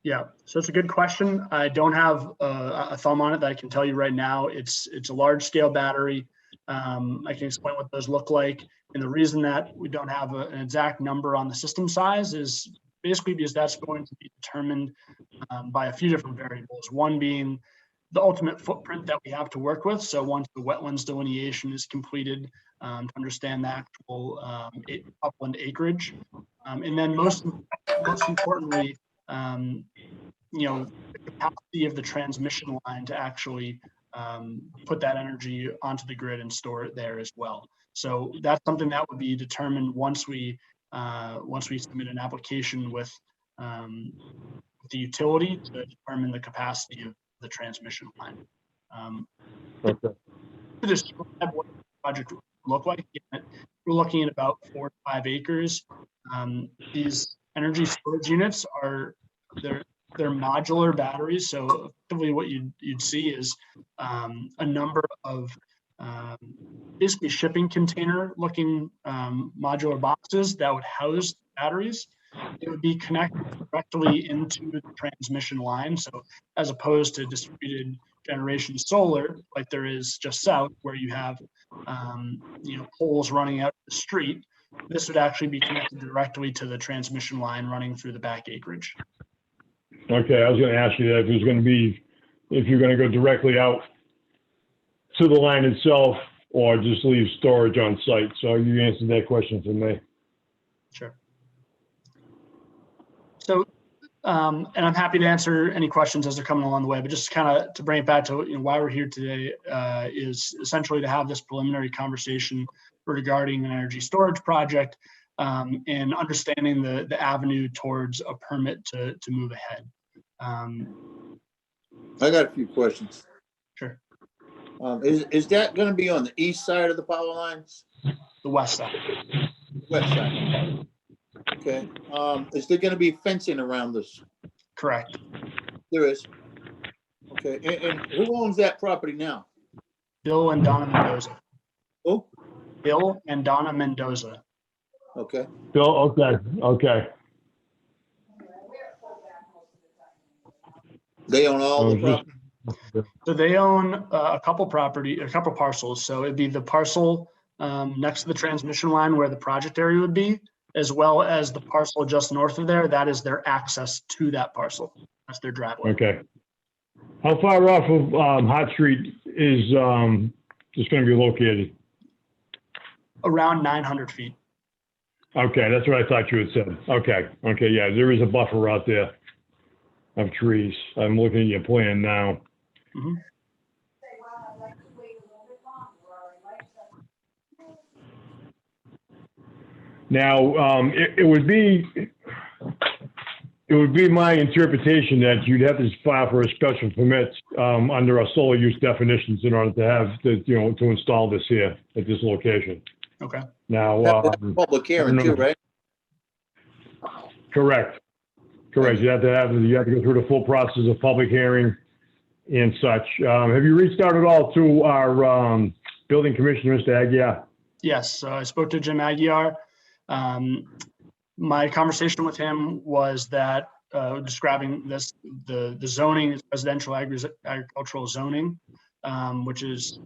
Yeah, so it's a good question. I don't have a thumb on it that I can tell you right now. It's a large scale battery. I can explain what those look like. And the reason that we don't have an exact number on the system size is basically because that's going to be determined by a few different variables. One being the ultimate footprint that we have to work with. So once the wetlands delineation is completed, to understand the actual upland acreage. And then most importantly, the capacity of the transmission line to actually put that energy onto the grid and store it there as well. So that's something that would be determined once we submit an application with the utility to determine the capacity of the transmission line. Okay. To describe what the project would look like, we're looking at about 4 to 5 acres. These energy storage units they're modular batteries. So effectively what you'd see is a number of basically shipping container looking modular boxes that would house batteries. It would be connected directly into the transmission line. So as opposed to distributed generation solar, like there is just south where you have poles running out the street, this would actually be connected directly to the transmission line running through the back acreage. Okay, I was gonna ask you that if you're gonna go directly out to the line itself or just leave storage on site. So you answered that question for me. Sure. So, and I'm happy to answer any questions as they're coming along the way, but just kind of to bring it back to why we're here today is essentially to have this preliminary conversation regarding an energy storage project and understanding the avenue towards a permit to move ahead. I got a few questions. Sure. Is that going to be on the east side of the power lines? The west side. West side. Okay. Is there going to be fencing around this? Correct. There is. Okay. And who owns that property now? Bill and Donna Mendoza. Who? Bill and Donna Mendoza. Okay. Bill, okay. They own all the property? So they own a couple parcels. So it'd be the parcel next to the transmission line where the project area would be, as well as the parcel just north of there. That is their access to that parcel. That's their driveway. Okay. How far off of Hot Street is this going to be located? Around 900 feet. Okay, that's what I thought you had said. Okay, yeah, there is a buffer out there of trees. I'm looking at your plan now. Mm-hmm. Now, it would be my interpretation that you'd have to file for a special permit under our solar use definitions in order to have to install this here at this location. Okay. Now, Public hearing too, right? Correct. You have to go through the full process of public hearing and such. Have you reached out at all to our building commissioner, Mr. Aguirre? Yes, I spoke to Jim Aguirre. My conversation with him was that describing the zoning is residential agricultural zoning, which is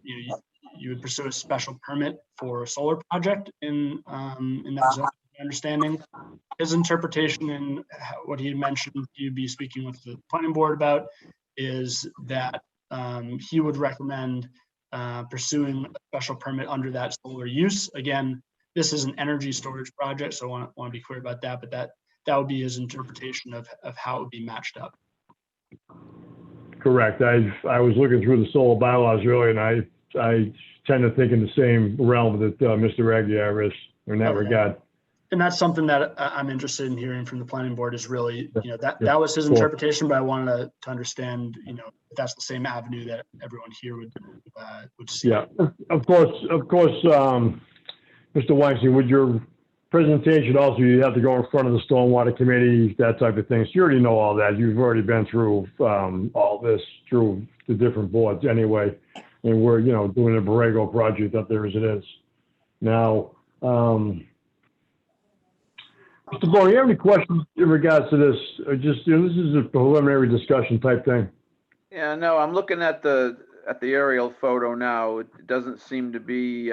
you would pursue a special permit for a solar project in that zone. Understanding his interpretation and what he mentioned you'd be speaking with the planning board about is that he would recommend pursuing a special permit under that solar use. Again, this is an energy storage project, so I want to be clear about that, but that would be his interpretation of how it would be matched up. Correct. I was looking through the solar bylaws earlier, and I tend to think in the same realm that Mr. Aguirre is in that Okay. regard. And that's something that I'm interested in hearing from the planning board is really, that Yeah, was his cool. interpretation, but I wanted to understand, if that's the same avenue that everyone here would see. Yeah, of course, Mr. Weinstein, with your presentation also, you have to go in front of the stormwater committee, that type of thing. So you already know all that. You've already been through all this through the different boards anyway. And we're, doing a Borrego project up there as it is. Now, Mr. Bowe, you have any questions in regards to this? Or just, this is a preliminary discussion type thing. Yeah, no, I'm looking at the aerial photo now. It doesn't seem to be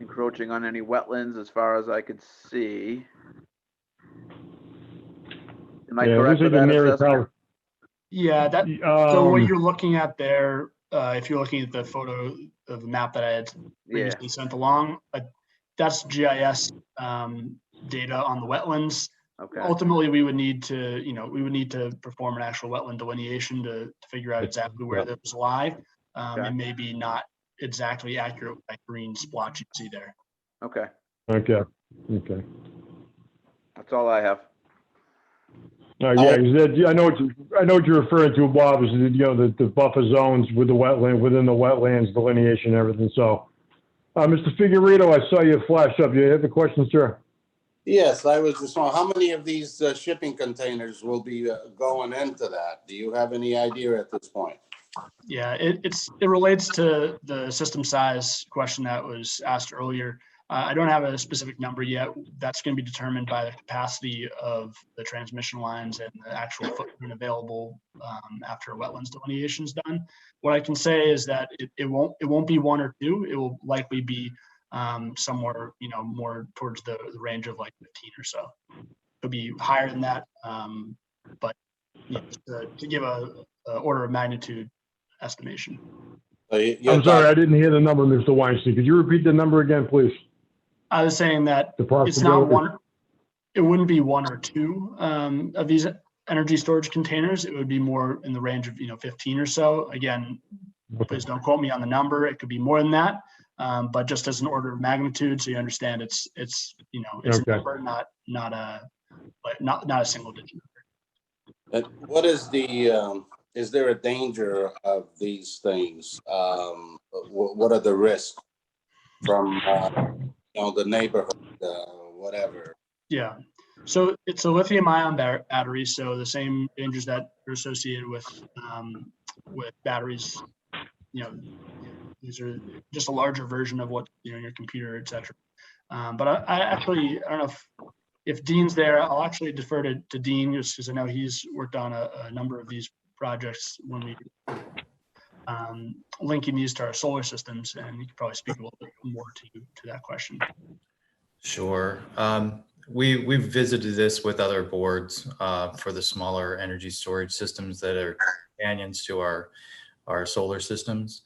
encroaching on any wetlands as far as I could see. Am I correct with that assessment? Yeah, so what you're looking at there, if you're looking at the photo of the map that I had previously sent along, that's GIS data on the wetlands. Okay. Ultimately, we would need to perform an actual wetland delineation to figure out exactly where those lie. It may be not exactly accurate with that green splotch you see there. Okay. Okay. That's all I have. Yeah, 'cause I know what you're referring to, Bob, is the buffer zones with the wetland, within the wetlands delineation and everything. So, Mr. Figueredo, I saw you flash up. You have a question, sir? Yes, I was just wondering, how many of these shipping containers will be going into that? Do you have any idea at this point? Yeah, it relates to the system size question that was asked earlier. I don't have a specific number yet. That's going to be determined by the capacity of the transmission lines and the actual footprint available after wetlands delineation is done. What I can say is that it won't be one or two. It will likely be somewhere more towards the range of like 15 or so. It'll be higher than that, but just to give a order of magnitude estimation. I'm sorry, I didn't hear the number, Mr. Weinstein. Could you repeat the number again, please? I was saying that it's not one, it wouldn't be one or two of these energy storage containers. It would be more in the range of 15 or so. Again, please don't quote me on the number. It could be more than that, but just as an order of magnitude, so you understand it's a number, not a single digit. What is is there a danger of these things? What are the risks from the neighborhood, whatever? Yeah, so it's a lithium-ion battery, so the same dangers that are associated with batteries. These are just a larger version of what your computer, etc. But I don't know if Dean's there. I'll actually defer to Dean just because I know he's worked on a number of these projects when we linking these to our solar systems, and he could probably speak a little bit more to that question. Sure. We've visited this with other boards for the smaller energy storage systems that are companions to our solar systems.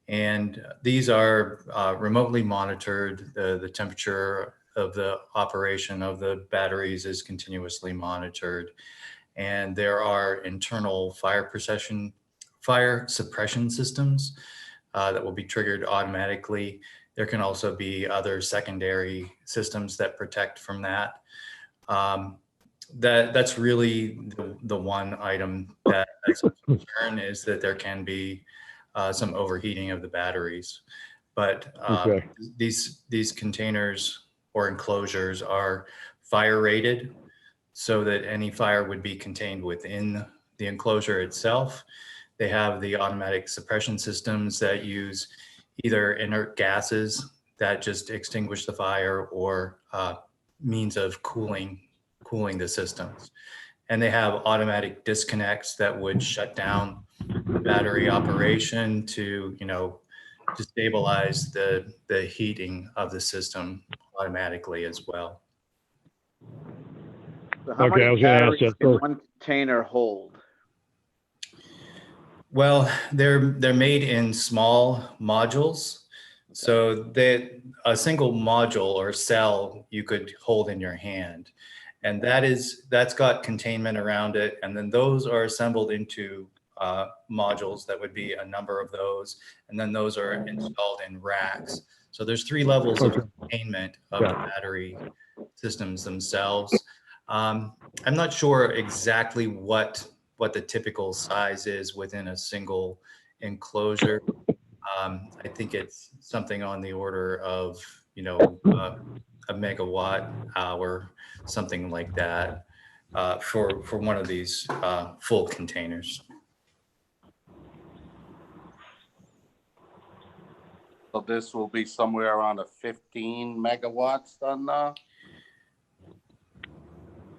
And these are remotely monitored. The temperature of the operation of the batteries is continuously monitored. And there are internal fire suppression systems that will be triggered automatically. There can also be other secondary systems that protect from that. That's really the one item that's a concern, is that there can be some overheating of the batteries. But these containers or enclosures are fire rated so that any fire would be contained within the enclosure itself. They have the automatic suppression systems that use either inert gases that just extinguish the fire or means of cooling the systems. And they have automatic disconnects that would shut down the battery operation to, to stabilize the heating of the system automatically as well. So how many batteries can one container hold? Well, they're made in small modules. So a single module or cell you could hold in your hand, and that's got containment around it. And then those are assembled into modules that would be a number of those, and then those are installed in racks. So there's 3 levels of containment of the battery systems themselves. I'm not sure exactly what the typical size is within a single enclosure. I think it's something on the order of, a megawatt hour, something like that, for one of these full containers. So this will be somewhere around a 15 megawatts on,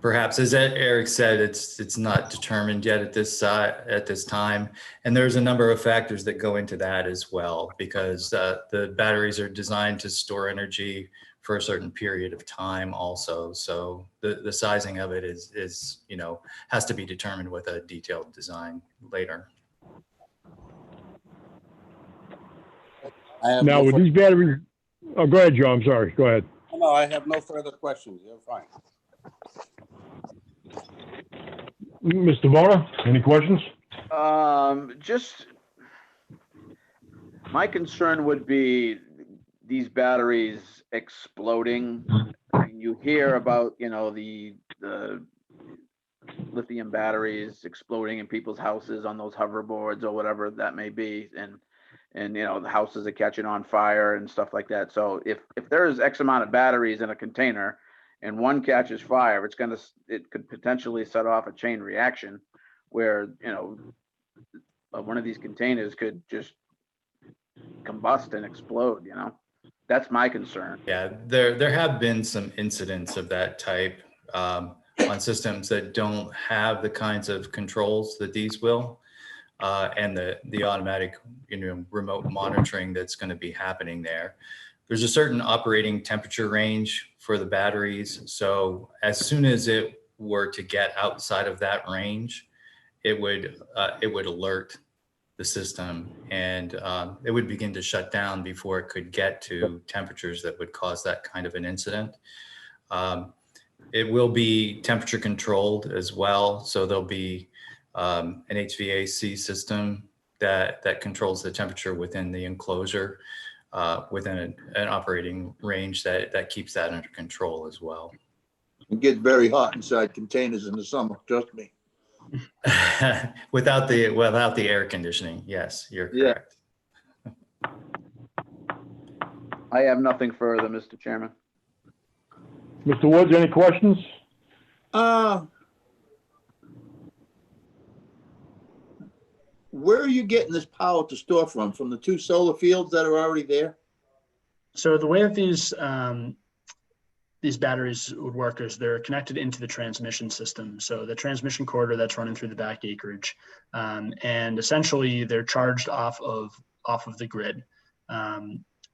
Perhaps, as Eric said, it's not determined yet at this time, and there's a number of factors that go into that as well, because the batteries are designed to store energy for a certain period of time also. So the sizing of it is has to be determined with a detailed design later. Now, with these batteries, oh, go ahead, Joe, I'm sorry, go ahead. No, I have no further questions. You're fine. Mr. Vona, any questions? Just, my concern would be these batteries exploding. I mean, you hear about, the lithium batteries exploding in people's houses on those hoverboards or whatever that may be. And the houses are catching on fire and stuff like that. So if there's X amount of batteries in a container and one catches fire, it could potentially set off a chain reaction where, one of these containers could just combust and explode, That's my concern. Yeah, there have been some incidents of that type on systems that don't have the kinds of controls that these will, and the automatic, remote monitoring that's going to be happening there. There's a certain operating temperature range for the batteries. So as soon as it were to get outside of that range, it would alert the system, and it would begin to shut down before it could get to temperatures that would cause that kind of an incident. It will be temperature controlled as well. So there'll be an HVAC system that controls the temperature within the enclosure, within an operating range that keeps that under control as well. It gets very hot inside containers in the summer, trust me. without the air conditioning, yes, you're correct. I have nothing further, Mr. Chairman. Mr. Woods, any questions? Where are you getting this power to store from? From the 2 solar fields that are already there? So the way that these batteries would work is they're connected into the transmission system. So the transmission corridor that's running through the back acreage, and essentially they're charged off of the grid.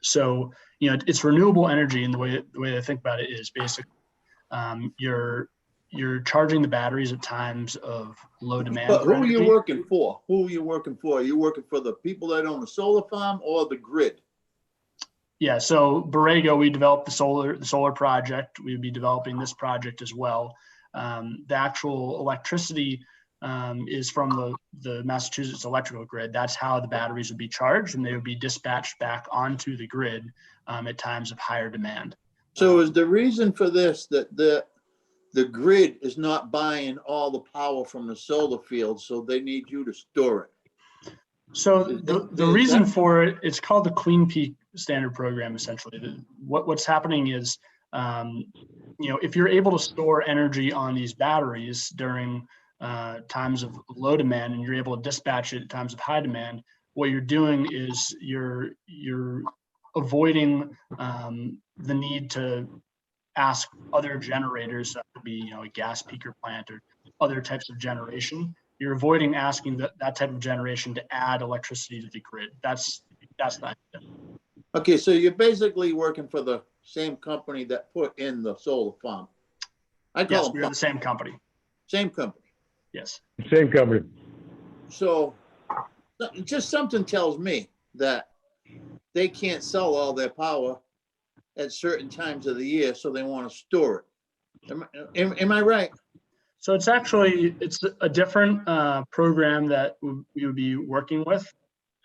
So it's renewable energy, and the way I think about it is basically you're charging the batteries at times of low demand. But who are you working for? Who are you working for? Are you working for the people that own the solar farm or the grid? Yeah, so Borrego, we developed the solar project. We'd be developing this project as well. The actual electricity is from the Massachusetts electrical grid. That's how the batteries would be charged, and they would be dispatched back onto the grid at times of higher demand. So is the reason for this that the grid is not buying all the power from the solar field, so they need you to store it? So the reason for it, it's called the Clean Peak Standard Program, essentially. What's happening is, if you're able to store energy on these batteries during times of low demand, and you're able to dispatch it at times of high demand, what you're doing is you're avoiding the need to ask other generators, that would be a gas peaker plant or other types of generation. You're avoiding asking that type of generation to add electricity to the grid. That's the idea. Okay, so you're basically working for the same company that put in the solar farm. Yes, we're the same company. Same company. Yes. Same company. So just something tells me that they can't sell all their power at certain times of the year, so they want to store it. Am I right? So it's actually, it's a different program that we would be working with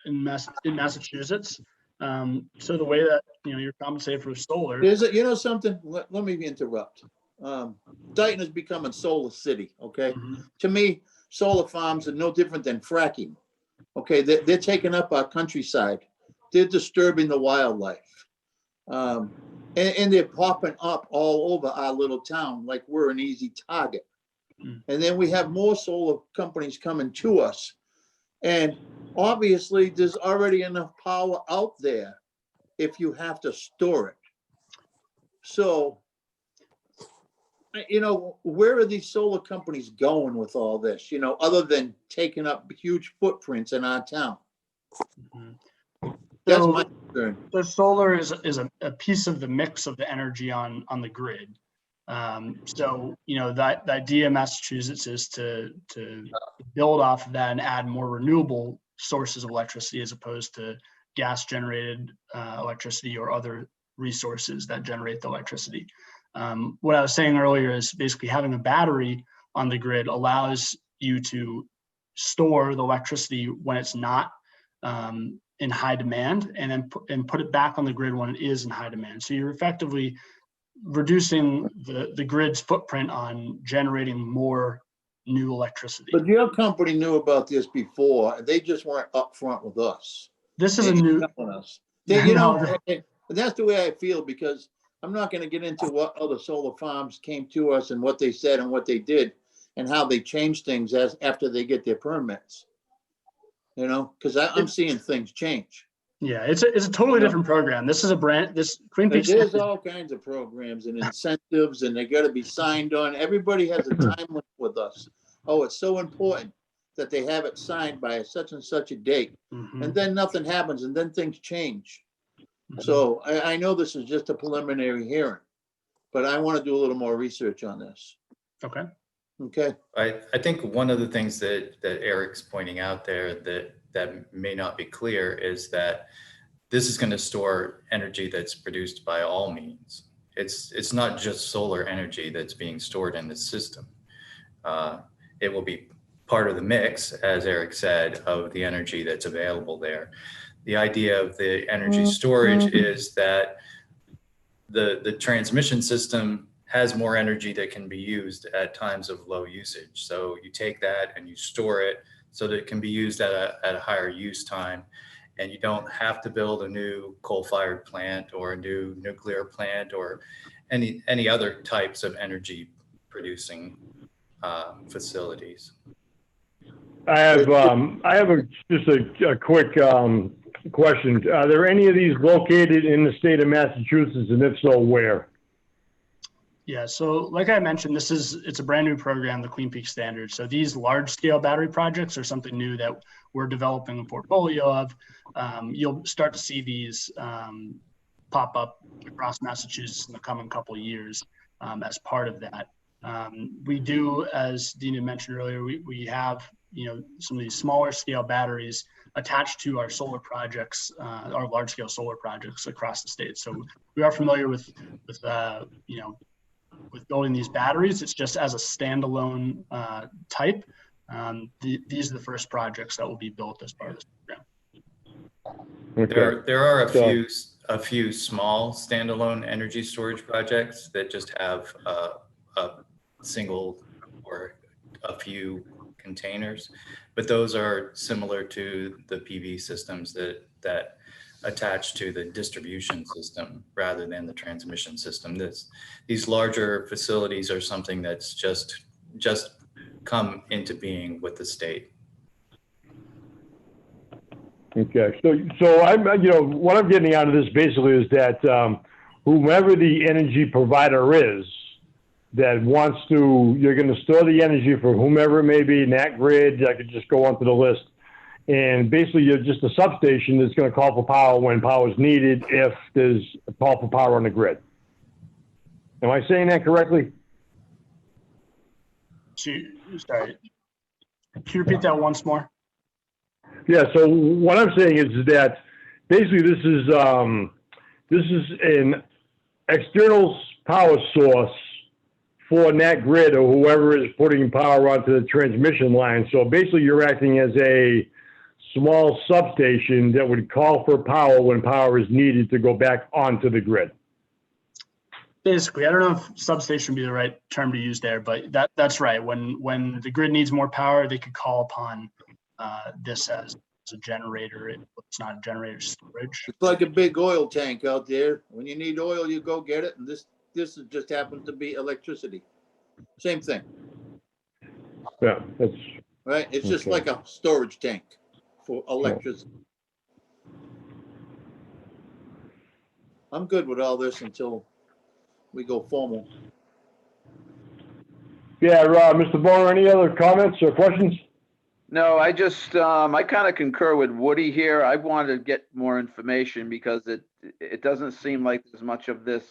in Massachusetts. So the way that, you're compensated for solar. Is it, you know something? Let me interrupt. Dayton is becoming solar city, okay? Mhm. To me, solar farms are no different than fracking. Okay, they're taking up our countryside. They're disturbing the wildlife. And they're popping up all over our little town like we're an easy target. And then we have more solar companies coming to us. And obviously, there's already enough power out there if you have to store it. So, where are these solar companies going with all this, other than taking up huge footprints in our town? That's my concern. So solar is a piece of the mix of the energy on the grid. So, the idea in Massachusetts is to build off of that and add more renewable sources of electricity as opposed to gas generated electricity or other resources that generate the electricity. What I was saying earlier is basically having a battery on the grid allows you to store the electricity when it's not in high demand, and then put it back on the grid when it is in high demand. So you're effectively reducing the grid's footprint on generating more new electricity. But your company knew about this before. They just weren't upfront with us. This is a new. Us. And that's the way I feel, because I'm not going to get into what other solar farms came to us and what they said and what they did and how they change things after they get their permits. Because I'm seeing things change. Yeah, it's a totally different program. This is this Greenpeace. There's all kinds of programs and incentives, and they got to be signed on. Everybody has a time limit with us. Oh, it's so important that they have it signed by such and such a date. Mhm. And then nothing happens, and then things change. So I know this is just a preliminary hearing, but I want to do a little more research on this. Okay. Okay. I think one of the things that Eric's pointing out there that may not be clear is that this is going to store energy that's produced by all means. It's not just solar energy that's being stored in the system. It will be part of the mix, as Eric said, of the energy that's available there. The idea of the energy storage is that the transmission system has more energy that can be used at times of low usage. So you take that and you store it so that it can be used at a higher use time. And you don't have to build a new coal-fired plant or a new nuclear plant or any other types of energy producing facilities. I have just a quick question. Are there any of these located in the state of Massachusetts, and if so, where? Yeah, so like I mentioned, it's a brand new program, the Clean Peak Standard. So these large scale battery projects are something new that we're developing a portfolio of. You'll start to see these pop up across Massachusetts in the coming couple of years as part of that. We do, as Dina mentioned earlier, we have some of these smaller scale batteries attached to our solar projects, our large scale solar projects across the state. So we are familiar with building these batteries. It's just as a standalone type. These are the first projects that will be built as part of this program. Okay. There are a few small standalone energy storage projects that just have a single or a few containers, but those are similar to the PV systems that attach to the distribution system rather than the transmission system. These larger facilities are something that's just come into being with the state. Okay, so I'm, what I'm getting out of this basically is that whomever the energy provider is that wants to, you're going to store the energy for whomever it may be in that grid. I could just go onto the list. And basically, you're just a substation that's going to call for power when power is needed if there's a call for power on the grid. Am I saying that correctly? Sorry. Can you repeat that once more? Yeah. So what I'm saying is that basically this is an external power source for Nat Grid or whoever is putting power onto the transmission line. So basically you're acting as a small substation that would call for power when power is needed to go back onto the grid. Basically, I don't know if substation would be the right term to use there, but that's right. When the grid needs more power, they could call upon this as a generator. It's not a generator, storage. It's like a big oil tank out there. When you need oil, you go get it. And this just happens to be electricity. Same thing, Yeah, that's, right? It's just Okay. like a storage tank for electricity. I'm good with all this until we go formal. yeah, Mr. Boner, any other comments or questions? No, I just, I kind of concur with Woody here. I wanted to get more information because it doesn't seem like there's much of this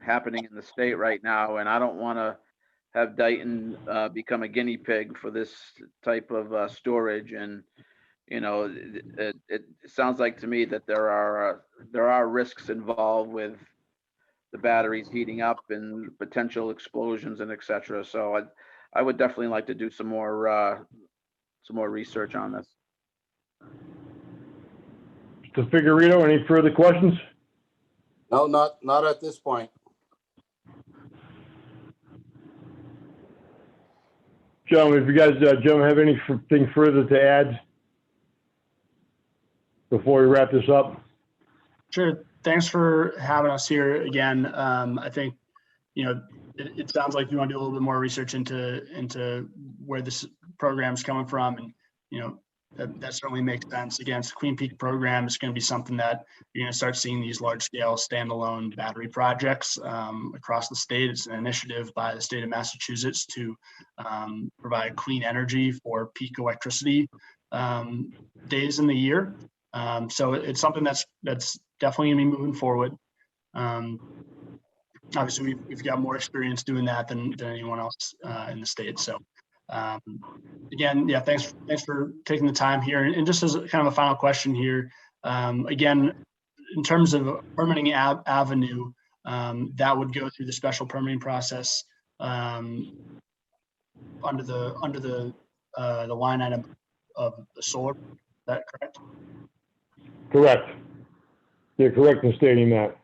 happening in the state right now, and I don't want to have Dayton become a guinea pig for this type of storage. And you know, it sounds like to me that there are risks involved with the batteries heating up and potential explosions and et cetera. So I would definitely like to do some more research on this. Mr. Figueredo, any further questions? No, not at this point. Gentlemen, if you guys, gentlemen, have anything further to add before we wrap this up? Sure. Thanks for having us here again. I think, you know, it sounds like you want to do a little bit more research into where this program's coming from, and you know that certainly makes sense. Again, it's the Queen Peak program. It's going to be something that you're going to start seeing these large-scale standalone battery projects across the state. It's an initiative by the state of Massachusetts to provide clean energy for peak electricity days in the year. So it's something that's definitely going to be moving forward. Obviously, we've got more experience doing that than anyone else in the state. So again, yeah, thanks for taking the time here. And just as kind of a final question here, again, in terms of permitting avenue, that would go through the special permitting process under the line item of the solar. Is that correct? Correct. You're correct in stating that.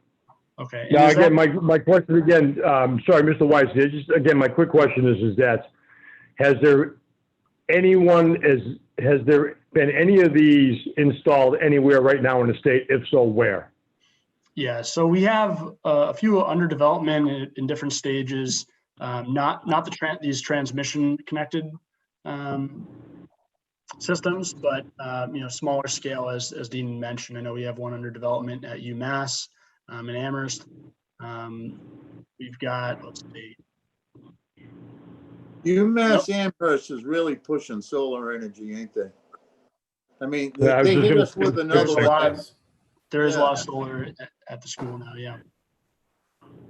Okay. Now, again, my question again, sorry, Mr. Weiss, just again, my quick question is that has there been any of these installed anywhere right now in the state? If so, where? Yeah, so we have a few under development in different stages. Not these transmission connected systems, but you know, smaller scale as Dean mentioned. I know we have one under development at UMass in Amherst. We've got, let's see. UMass Amherst is really pushing solar energy, ain't they? I mean, Yeah, they hit us with another There's a lot one. of, there is a lot of solar at the school now, yeah.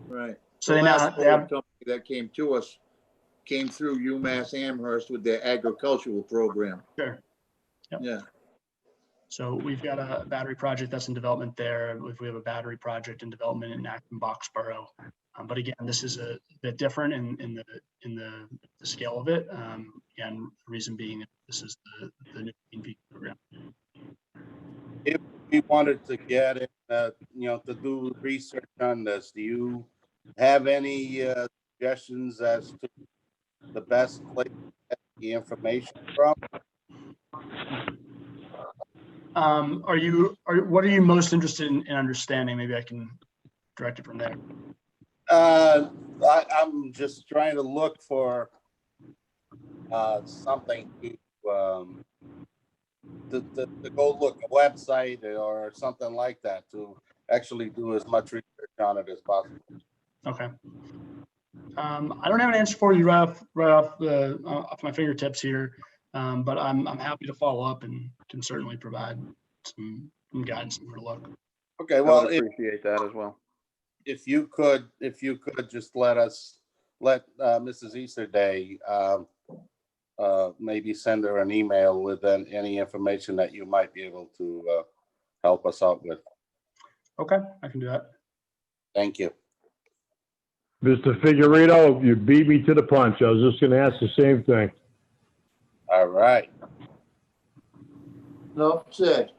Right. So The they last now they solar have, company that came to us came through UMass Amherst with their agricultural program. sure. Yep. Yeah. So we've got a battery project that's in development there. We have a battery project in development in Acton Boxborough. But again, this is a bit different in the scale of it. And the reason being that this is the new Queen Peak program. If we wanted to get it, you know, to do research on this, do you have any suggestions as to the best place to get the information from? What are you most interested in understanding? Maybe I can direct it from there. I'm just trying to look for something to go look a website or something like that to actually do as much research on it as possible. Okay. I don't have an answer for you right off my fingertips here, but I'm happy to follow up and can certainly provide some guidance and look. Okay, I well, would appreciate that as well. if you could just let Mrs. Easterday maybe send her an email with any information that you might be able to help us out with. Okay, I can do that. Thank you. Mr. Figueredo, you beat me to the punch. I was just gonna ask the same thing. All right. No, said.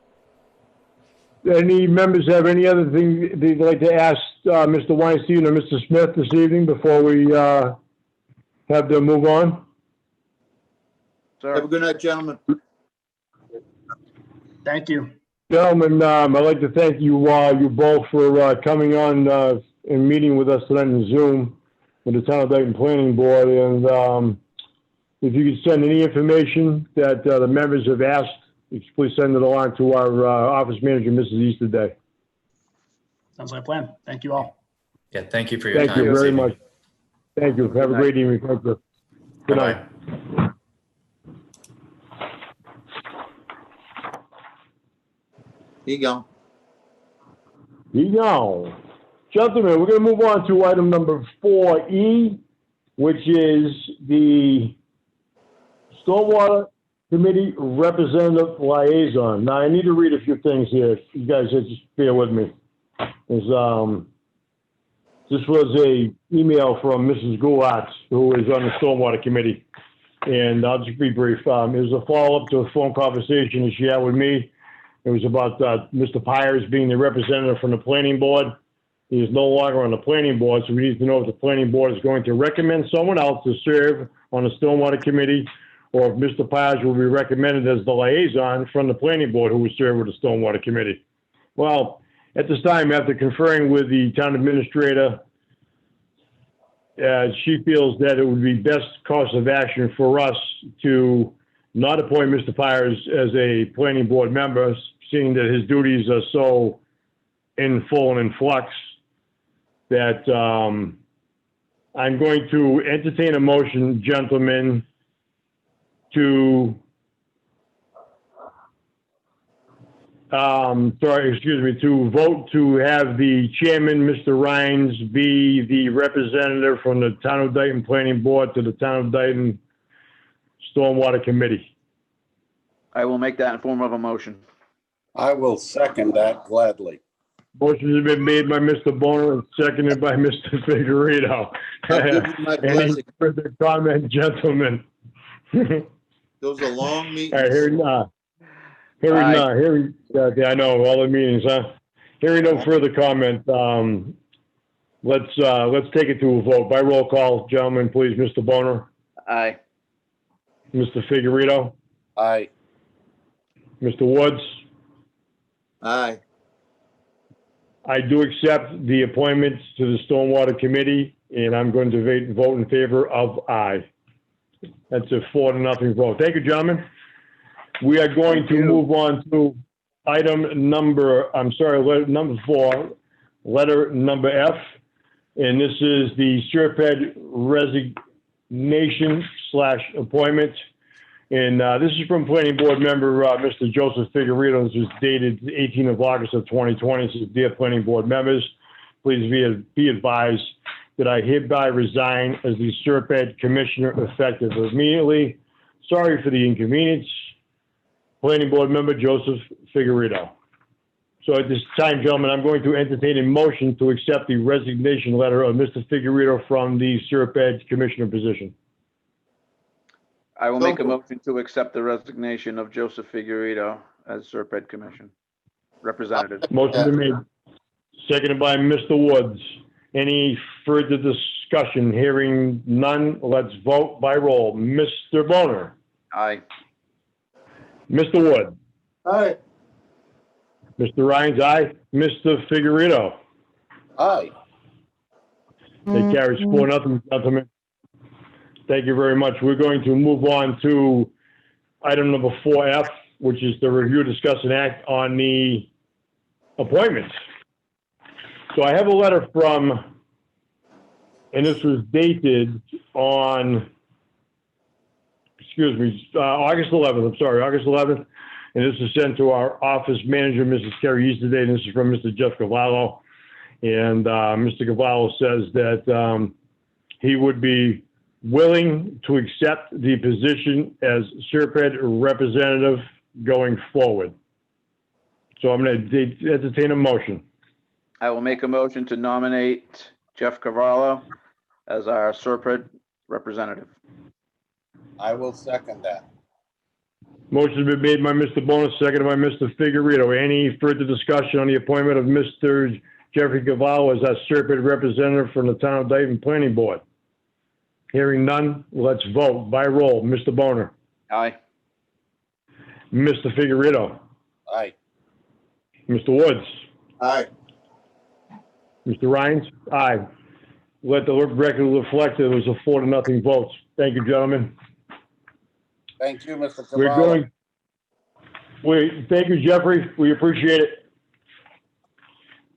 Any members have any other thing they'd like to ask, Mr. Weinstein or Mr. Smith this evening before we, have them move on? Have a Sir, good night, gentlemen. Thank you. Gentlemen, I'd like to thank you, you both for, coming on, and meeting with us tonight in Zoom with the Town of Dayton Planning Board. And, if you could send any information that, the members have asked, please send it along to our, office manager, Mrs. Easterday. Sounds like a plan. Thank you all. Yeah, thank you for your Thank time you this very evening. much. Thank you. Have a great evening. Thank you. Good night. Bye-bye. Here you go. Here you go. Gentlemen, we're going to move on to item number 4E, which is the Stormwater Committee Representative Liaison. Now, I need to read a few things here. You guys just bear with me. This was a email from Mrs. Goulat, who is on the Stormwater Committee. And I'll just be brief. It was a follow-up to a phone conversation that she had with me. It was about Mr. Pires being the representative from the planning board. He is no longer on the planning board, so we need to know if the planning board is going to recommend someone else to serve on the Stormwater Committee, or if Mr. Pires will be recommended as the liaison from the planning board who will serve with the Stormwater Committee. Well, at this time, after conferring with the town administrator, she feels that it would be best course of action for us to not appoint Mr. Pires as a planning board member, seeing that his duties are so in full and in flux, that I'm going to entertain a motion, gentlemen, to to vote to have the chairman, Mr. Rhines, be the representative from the Town of Dayton Planning Board to the Town of Dayton Stormwater Committee. I will make that in form of a motion. I will second that gladly. Motion has been made by Mr. Boner and seconded by Mr. Figueredo. I'll give you my Any blessing. further comment, gentlemen? Those are long All right, meetings. hearing none. I know, all the meetings, huh? Hearing no further comment, let's take it to a vote. By roll call, gentlemen, please. Mr. Boner, Aye. Mr. Figueredo, Aye. Mr. Woods. Aye. I do accept the appointments to the Stormwater Committee, and I'm going to vote in favor of aye. That's a 4-0 vote. Thank you, gentlemen. We are going to move on to item number, letter number 4, letter number F. And this is the Serped resignation/appointment. And this is from Planning Board member, Mr. Joseph Figueredo. This is dated 18th of August of 2020. It says, "Dear Planning Board members, please be advised that I hereby resign as the Serped Commissioner effective immediately. Sorry for the inconvenience. Planning Board member Joseph Figueredo." So at this time, gentlemen, I'm going to entertain a motion to accept the resignation letter of Mr. Figueredo from the Serped Commissioner position. I will make a motion to accept the resignation of Joseph Figueredo as Serped Commission Representative. Motion been made, seconded by Mr. Woods. Any further discussion? Hearing none, let's vote by roll. Mr. Boner, Aye. Mr. Wood, Aye. Mr. Rhines, aye. Mr. Figueredo. Aye. That carries 4-0, gentlemen. Thank you very much. We're going to move on to item number 4F, which is the review, discuss, and act on the appointments. So I have a letter from, and this was dated on, August 11th. I'm sorry, August 11th. And this is sent to our office manager, Mrs. Carrie Easterday, and this is from Mr. Jeff Cavallo. And Mr. Cavallo says that he would be willing to accept the position as Serped representative going forward. So I'm going to entertain a motion. I will make a motion to nominate Jeff Cavallo as our Serpent representative. I will second that. Motion's been made by Mr. Bonus, seconded by Mr. Figueredo. Any further discussion on the appointment of Mr. Jeffrey Cavallo as our Serpent representative from the Town of Dayton Planning Board? Hearing none, let's vote by roll. Mr. Boner, Aye. Mr. Figueredo, Aye. Mr. Woods, Aye. Mr. Rhines, aye. Let the record reflect it was a 4-0 votes. Thank you, gentlemen. Thank you, Mr. We're Cavallo. thank you, Jeffrey. We appreciate it.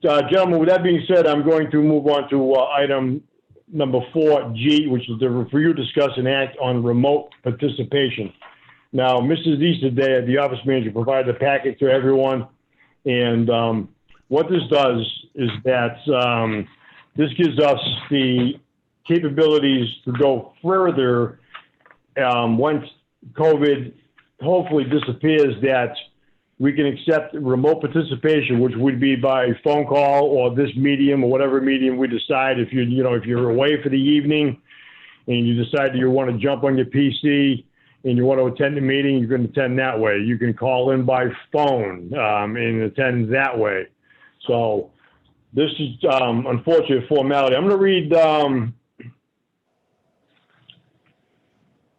Gentlemen, with that being said, I'm going to move on to item number 4G, which is the review, discuss, and act on remote participation. Now, Mrs. Easterday, the office manager, provided a packet to everyone. And what this does is that this gives us the capabilities to go further once COVID hopefully disappears, that we can accept remote participation, which would be by phone call or this medium or whatever medium we decide. If if you're away for the evening and you decide that you want to jump on your PC and you want to attend the meeting, you can attend that way. You can call in by phone and attend that way. So this is unfortunately a formality. I'm going to read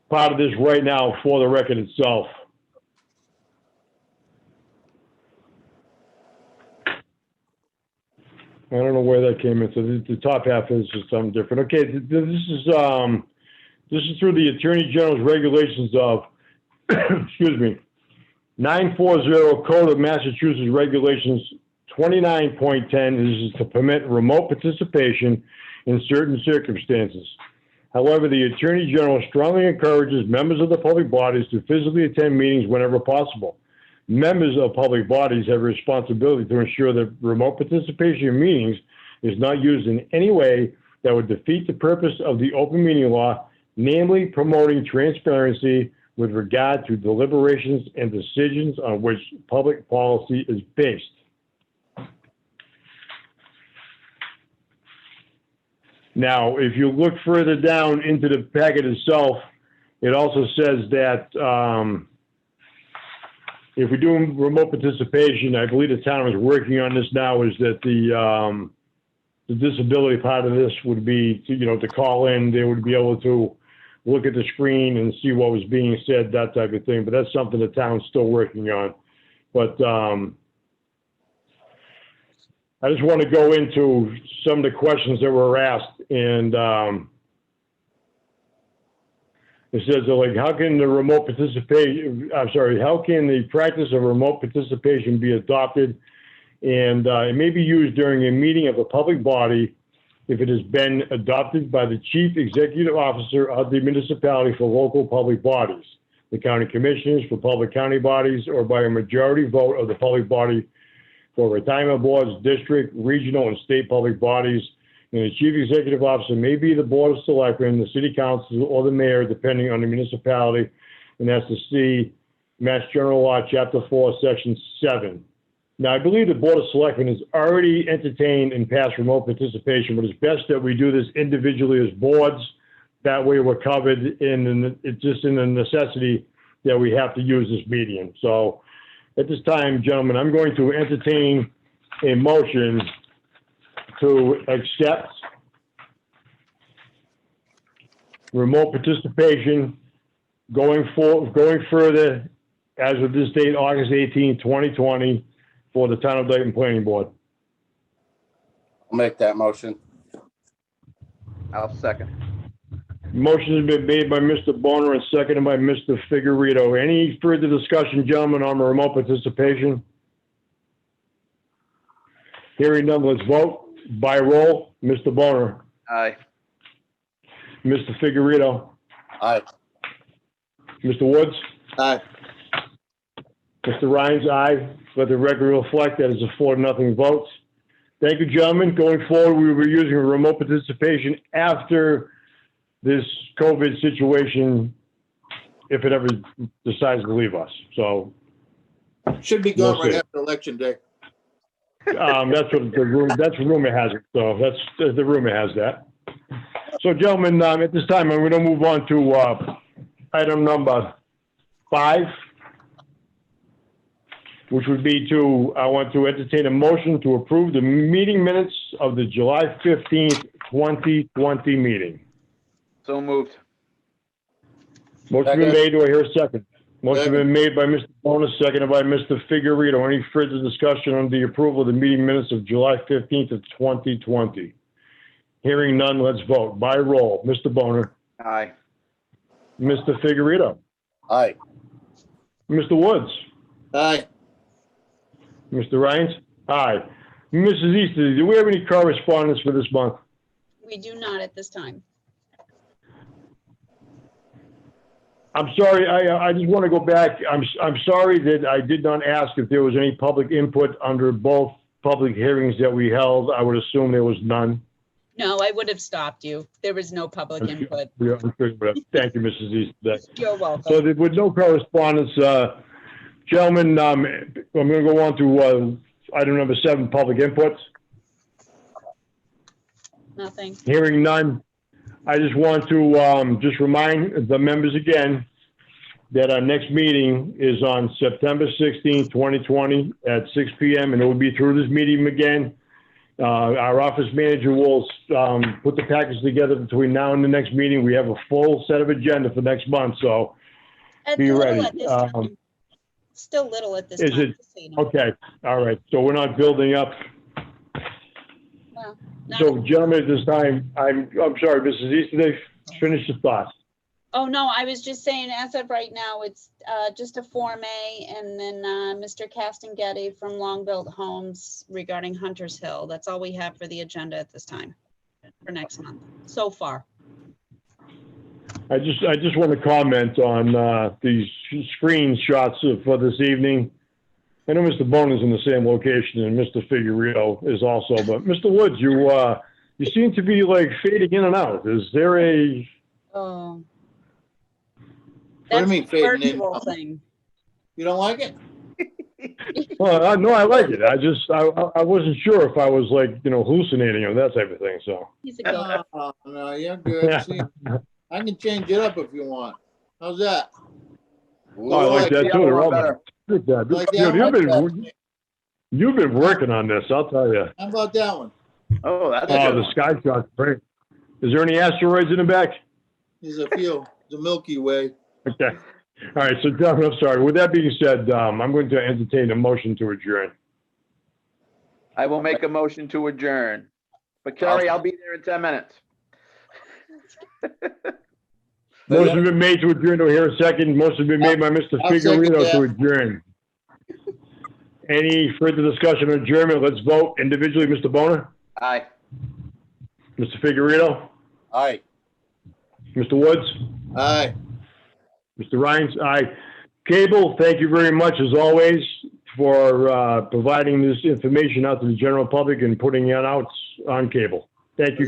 part of this right now for the record itself. I don't know where that came in. So the top half is just something different. Okay, this is through the Attorney General's regulations of, excuse me, 940 Code of Massachusetts Regulations 29.10 is to permit remote participation in certain circumstances. However, the Attorney General strongly encourages members of the public bodies to physically attend meetings whenever possible. Members of public bodies have a responsibility to ensure that remote participation in meetings is not used in any way that would defeat the purpose of the open meeting law, namely promoting transparency with regard to deliberations and decisions on which public policy is based. Now, if you look further down into the packet itself, it also says that if we're doing remote participation, I believe the town is working on this now, is that the disability part of this would be to call in. They would be able to look at the screen and see what was being said, that type of thing. But that's something the town's still working on. But I just want to go into some of the questions that were asked, and it says, like, how can the practice of remote participation be adopted? And it may be used during a meeting of a public body if it has been adopted by the chief executive officer of the municipality for local public bodies, the county commissioners for public county bodies, or by a majority vote of the public body for retirement boards, district, regional, and state public bodies. And the chief executive officer may be the board of selectmen, the city council, or the mayor, depending on the municipality. And that's to see Mass General Law, Chapter 4, Section 7. Now, I believe the board of selectmen has already entertained and passed remote participation, but it's best that we do this individually as boards. That way we're covered, and it's just in the necessity that we have to use this medium. So at this time, gentlemen, I'm going to entertain a motion to accept remote participation going further as of this date, August 18, 2020, for the Town of Dayton Planning Board. I'll make that motion. I'll second. Motion has been made by Mr. Boner and seconded by Mr. Figueredo. Any further discussion, gentlemen, on remote participation? Hearing none, let's vote by roll. Mr. Boner. Aye. Mr. Figueredo. Aye. Mr. Woods. Aye. Mr. Rhines, aye. Let the record reflect that is a 4-0 vote. Thank you, gentlemen. Going forward, we will be using remote participation after this COVID situation, if it ever decides to leave us. So Should be gone We'll right see. after Election Day. that's what the rumor has it. So the rumor has that. So gentlemen, at this time, I'm going to move on to item number 5, which would be I want to entertain a motion to approve the meeting minutes of the July 15th, 2020 meeting. So moved. Motion been made. Do I hear a second? Motion been made by Mr. Bonus, seconded by Mr. Figurito. Any further discussion on the approval of the meeting minutes of July 15th of 2020? Hearing none, let's vote. By roll, Mr. Boner, Aye. Mr. Figurito, Aye. Mr. Woods, Aye. Mr. Rhines? Aye. Mrs. Easter, do we have any correspondence for this month? We do not at this time. I'm sorry, I just want to go back. I'm sorry that I did not ask if there was any public input under both public hearings that we held. I would assume there was none. No, I would have stopped you. There was no public input. Yeah, I'm sure, but thank you, Mrs. Easter. You're welcome. So with no correspondence, gentlemen, I'm going to go on to item number 7, public inputs. Nothing. Hearing none, I just want to just remind the members again that our next meeting is on September 16th, 2020 at 6 p.m. and it will be through this meeting again. Our office manager will put the package together between now and the next meeting. We have a full set of agenda for next month, so It's be little ready. at this time. Still little at this time. Is it? just so you know. Okay, all right. So we're not building up. Well, not- So gentlemen, at this time, I'm sorry, Mrs. Easterday, finish your thoughts. Oh, no, I was just saying, as of right now, it's just a Form A, and then Mr. Castagnetti from Long Built Homes regarding Hunter's Hill. That's all we have for the agenda at this time for next month, so far. I just want to comment on these screenshots for this evening. I know Mr. Bone is in the same location and Mr. Figurito is also, but Mr. Woods, you seem to be like fading in and out. Is there a? Oh. What do you That's mean a fading in? virtual thing. You don't like it? Well, no, I like it. I wasn't sure if I was like, hallucinating or that type of thing, so. He's a go. No, you're good. See, I can change it up if you want. How's that? Oh, I like that the too. other They're one all better. good. Like that Dude, one? you've been working on this, I'll tell you. How about that one? Oh, that's a Oh, good the one. sky shot's great. Is there any asteroids in the back? There's a few. The Milky Way. Okay. All right, so John, I'm sorry. With that being said, I'm going to entertain a motion to adjourn. I will make a motion to adjourn. But Kelly, I'll be there in 10 minutes. Motion been made to adjourn. Do I hear a second? Motion been made by Mr. I'll second Figurito that. to adjourn. Any further discussion on adjournment? Let's vote individually. Mr. Boner? Aye. Mr. Figurito? Aye. Mr. Woods? Aye. Mr. Rhines? Aye. Cable, thank you very much, as always, for providing this information out to the general public and putting it out on cable. Thank you, Is that- Cable.